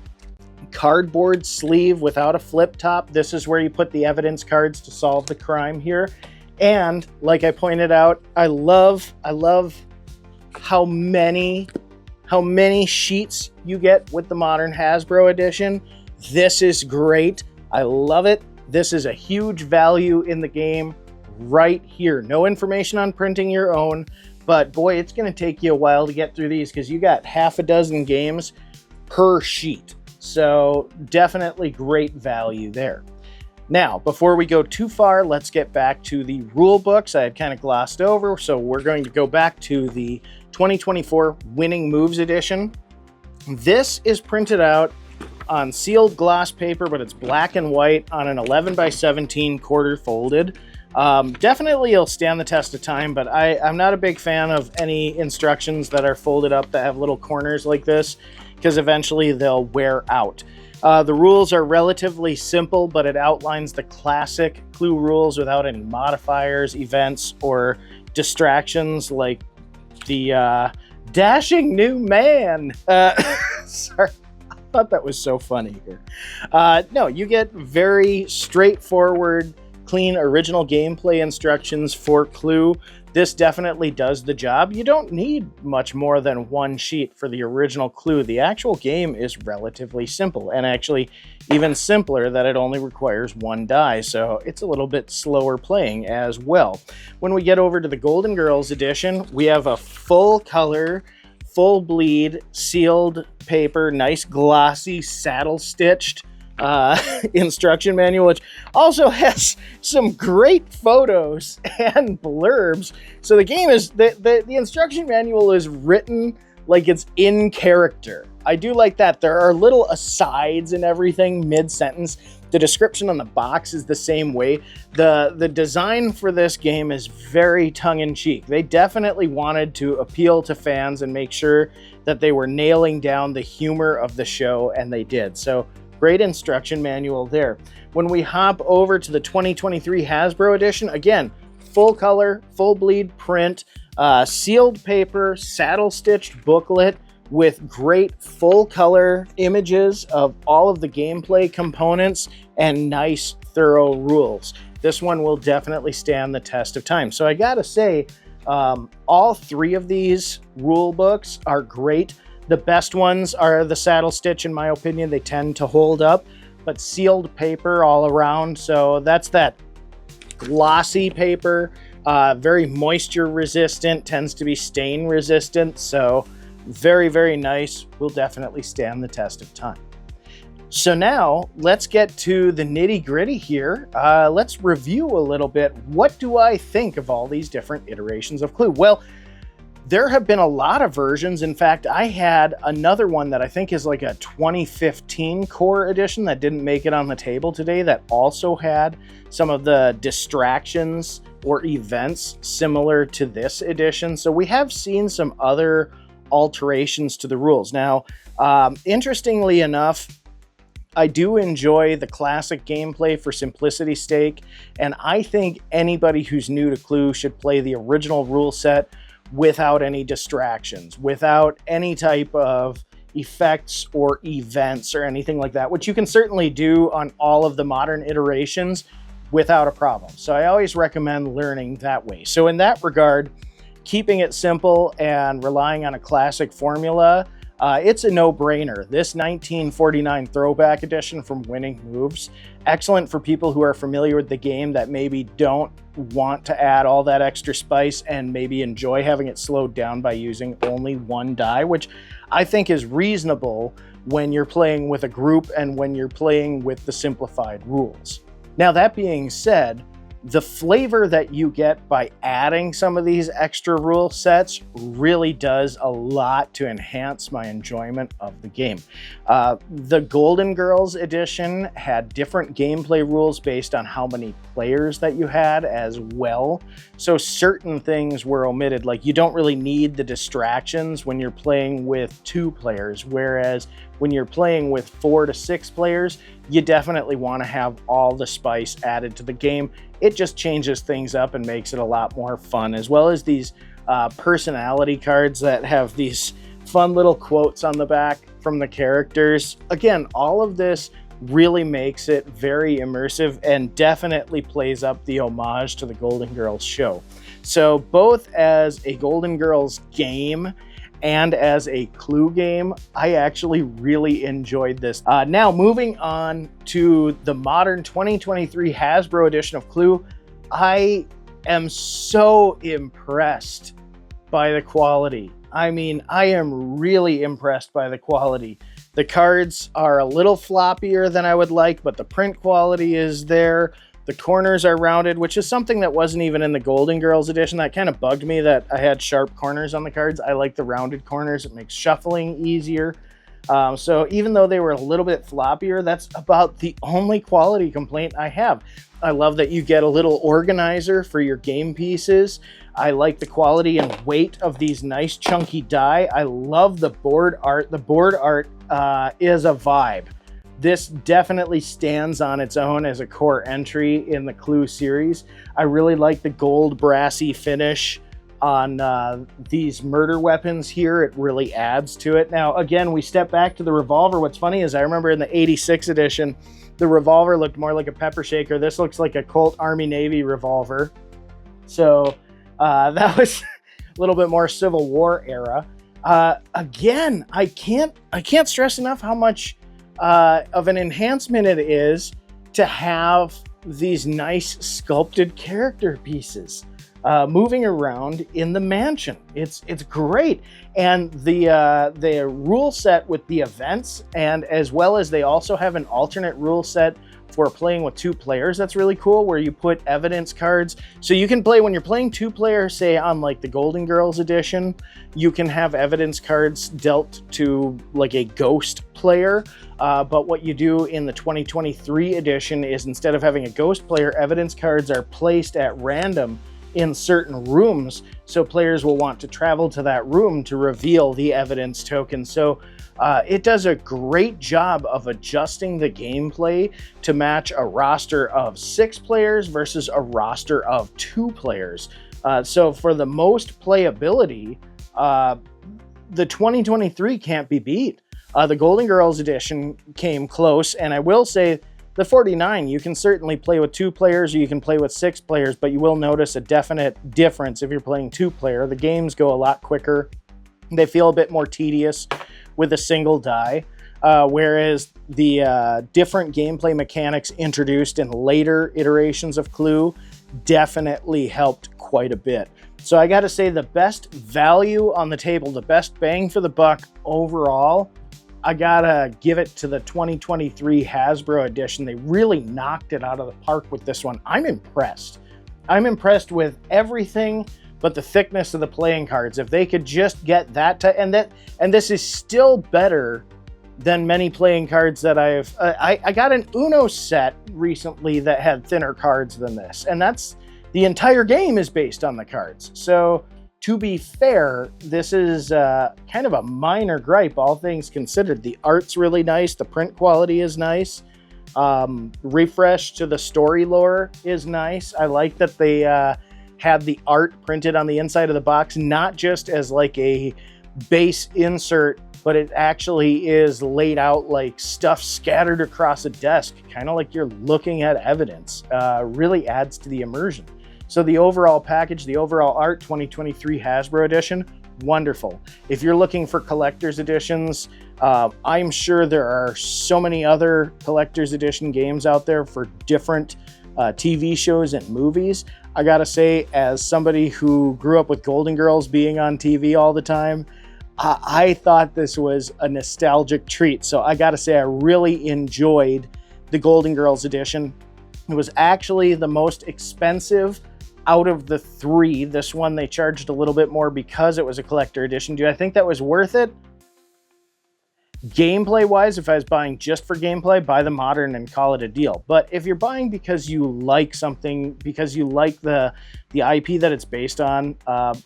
cardboard sleeve without a flip top. This is where you put the evidence cards to solve the crime here. And like I pointed out, I love how many sheets you get with the modern Hasbro edition. This is great. I love it. This is a huge value in the game right here. No information on printing your own, but boy, it's going to take you a while to get through these because you got half a dozen games per sheet. So definitely great value there. Now, before we go too far, let's get back to the rule books I had kind of glossed over. So we're going to go back to the 2024 Winning Moves edition. This is printed out on sealed gloss paper, but it's black and white on an 11x17 quarter folded. Definitely it'll stand the test of time, but I'm not a big fan of any instructions that are folded up that have little corners like this, because eventually they'll wear out. The rules are relatively simple, but it outlines the classic Clue rules without any modifiers, events, or distractions like the dashing new man. Sorry. I thought that was so funny here. No, you get very straightforward, clean, original gameplay instructions for Clue. This definitely does the job. You don't need much more than one sheet for the original Clue. The actual game is relatively simple, and actually even simpler that it only requires one die, so it's a little bit slower playing as well. When we get over to the Golden Girls edition, we have a full color, full bleed, sealed paper, nice glossy saddle stitched instruction manual, which also has some great photos and blurbs. So the game is, the instruction manual is written like it's in character. I do like that. There are little asides and everything mid-sentence. The description on the box is the same way. The design for this game is very tongue-in-cheek. They definitely wanted to appeal to fans and make sure that they were nailing down the humor of the show, and they did. So great instruction manual there. When we hop over to the 2023 Hasbro edition, again, full color, full bleed print, sealed paper, saddle stitched booklet with great full color images of all of the gameplay components and nice thorough rules. This one will definitely stand the test of time. So I gotta say, all three of these rule books are great. The best ones are the saddle stitch, in my opinion. They tend to hold up, but sealed paper all around. So that's that glossy paper, very moisture resistant, tends to be stain resistant. So very, very nice. Will definitely stand the test of time. So now let's get to the nitty gritty here. Let's review a little bit. What do I think of all these different iterations of Clue? Well, there have been a lot of versions. In fact, I had another one that I think is like a 2015 core edition that didn't make it on the table today that also had some of the distractions or events similar to this edition. So we have seen some other alterations to the rules. Now, interestingly enough, I do enjoy the classic gameplay for simplicity's sake, and I think anybody who's new to Clue should play the original rule set without any distractions, without any type of effects or events or anything like that, which you can certainly do on all of the modern iterations without a problem. So I always recommend learning that way. So in that regard, keeping it simple and relying on a classic formula, It's a no-brainer. This 1949 Throwback Edition from Winning Moves, excellent for people who are familiar with the game that maybe don't want to add all that extra spice and maybe enjoy having it slowed down by using only one die, which I think is reasonable when you're playing with a group and when you're playing with the simplified rules. Now, that being said, the flavor that you get by adding some of these extra rule sets really does a lot to enhance my enjoyment of the game. The Golden Girls edition had different gameplay rules based on how many players that you had as well. So certain things were omitted, like you don't really need the distractions when you're playing with 2 players, whereas when you're playing with 4 to 6 players, you definitely want to have all the spice added to the game. It just changes things up and makes it a lot more fun, as well as these personality cards that have these fun little quotes on the back from the characters. Again, all of this really makes it very immersive and definitely plays up the homage to the Golden Girls show. So both as a Golden Girls game and as a Clue game, I actually really enjoyed this. Now, moving on to the modern 2023 Hasbro edition of Clue, I am so impressed by the quality. I mean, I am really impressed by the quality. The cards are a little floppier than I would like, but the print quality is there. The corners are rounded, which is something that wasn't even in the Golden Girls edition. That kind of bugged me that I had sharp corners on the cards. I like the rounded corners. It makes shuffling easier. So even though they were a little bit floppier, that's about the only quality complaint I have. I love that you get a little organizer for your game pieces. I like the quality and weight of these nice chunky die. I love the board art. The board art is a vibe. This definitely stands on its own as a core entry in the Clue series. I really like the gold brassy finish on these murder weapons here. It really adds to it. Now, again, we step back to the revolver. What's funny is I remember in the 86 edition, the revolver looked more like a pepper shaker. This looks like a Colt Army Navy revolver. So that was a little bit more Civil War era. Again, I can't stress enough how much of an enhancement it is to have these nice sculpted character pieces moving around in the mansion. It's great. And the rule set with the events, and as well as they also have an alternate rule set for playing with 2 players. That's really cool, where you put evidence cards. So you can play, when you're playing 2 players, say on like the Golden Girls edition, you can have evidence cards dealt to like a ghost player. But what you do in the 2023 edition is, instead of having a ghost player, evidence cards are placed at random in certain rooms, so players will want to travel to that room to reveal the evidence token. So it does a great job of adjusting the gameplay to match a roster of 6 players versus a roster of 2 players. So for the most playability, the 2023 can't be beat. The Golden Girls edition came close, and I will say the 49, you can certainly play with 2 players or you can play with 6 players, but you will notice a definite difference if you're playing 2-player. The games go a lot quicker. They feel a bit more tedious with a single die, whereas the different gameplay mechanics introduced in later iterations of Clue definitely helped quite a bit. So I got to say, the best value on the table, the best bang for the buck overall, I gotta give it to the 2023 Hasbro edition. They really knocked it out of the park with this one. I'm impressed. I'm impressed with everything but the thickness of the playing cards. If they could just get that, and this is still better than many playing cards that I got an Uno set recently that had thinner cards than this, and that's, the entire game is based on the cards. So to be fair, this is kind of a minor gripe, all things considered. The art's really nice. The print quality is nice. Refresh to the story lore is nice. I like that they had the art printed on the inside of the box, not just as like a base insert, but it actually is laid out like stuff scattered across a desk, kind of like you're looking at evidence. Really adds to the immersion. So the overall package, the overall art, 2023 Hasbro edition, wonderful. If you're looking for collector's editions, I'm sure there are so many other collector's edition games out there for different TV shows and movies. I gotta say, as somebody who grew up with Golden Girls being on TV all the time, I thought this was a nostalgic treat. So I gotta say, I really enjoyed the Golden Girls edition. It was actually the most expensive out of the three. This one they charged a little bit more because it was a collector edition. Do I think that was worth it? Gameplay wise, if I was buying just for gameplay, buy the modern and call it a deal. But if you're buying because you like something, because you like the IP that it's based on,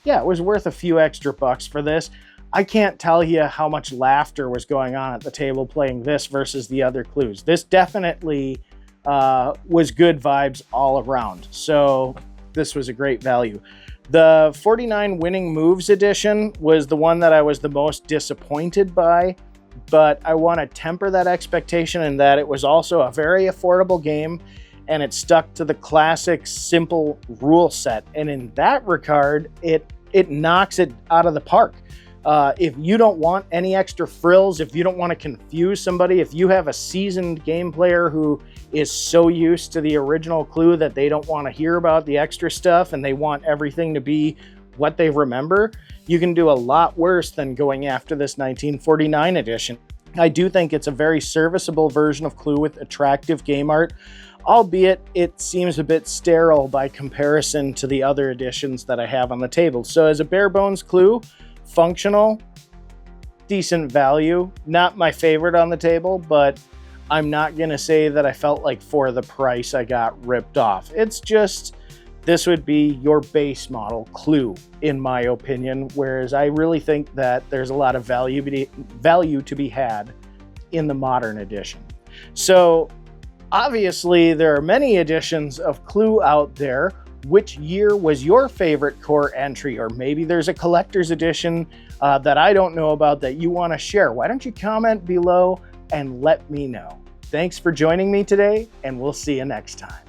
yeah, it was worth a few extra bucks for this. I can't tell you how much laughter was going on at the table playing this versus the other clues. This definitely was good vibes all around. So this was a great value. The 49 Winning Moves edition was the one that I was the most disappointed by, but I want to temper that expectation in that it was also a very affordable game and it stuck to the classic simple rule set. And in that regard, it knocks it out of the park. If you don't want any extra frills, if you don't want to confuse somebody, if you have a seasoned game player who is so used to the original clue that they don't want to hear about the extra stuff and they want everything to be what they remember, you can do a lot worse than going after this 1949 edition. I do think it's a very serviceable version of Clue with attractive game art, albeit it seems a bit sterile by comparison to the other editions that I have on the table. So as a bare bones Clue, functional, decent value, not my favorite on the table, but I'm not going to say that I felt like for the price I got ripped off. It's just, this would be your base model Clue, in my opinion, whereas I really think that there's a lot of value to be had in the modern edition. So obviously there are many editions of Clue out there. Which year was your favorite core entry? Or maybe there's a collector's edition that I don't know about that you want to share. Why don't you comment below and let me know? Thanks for joining me today, and we'll see you next time.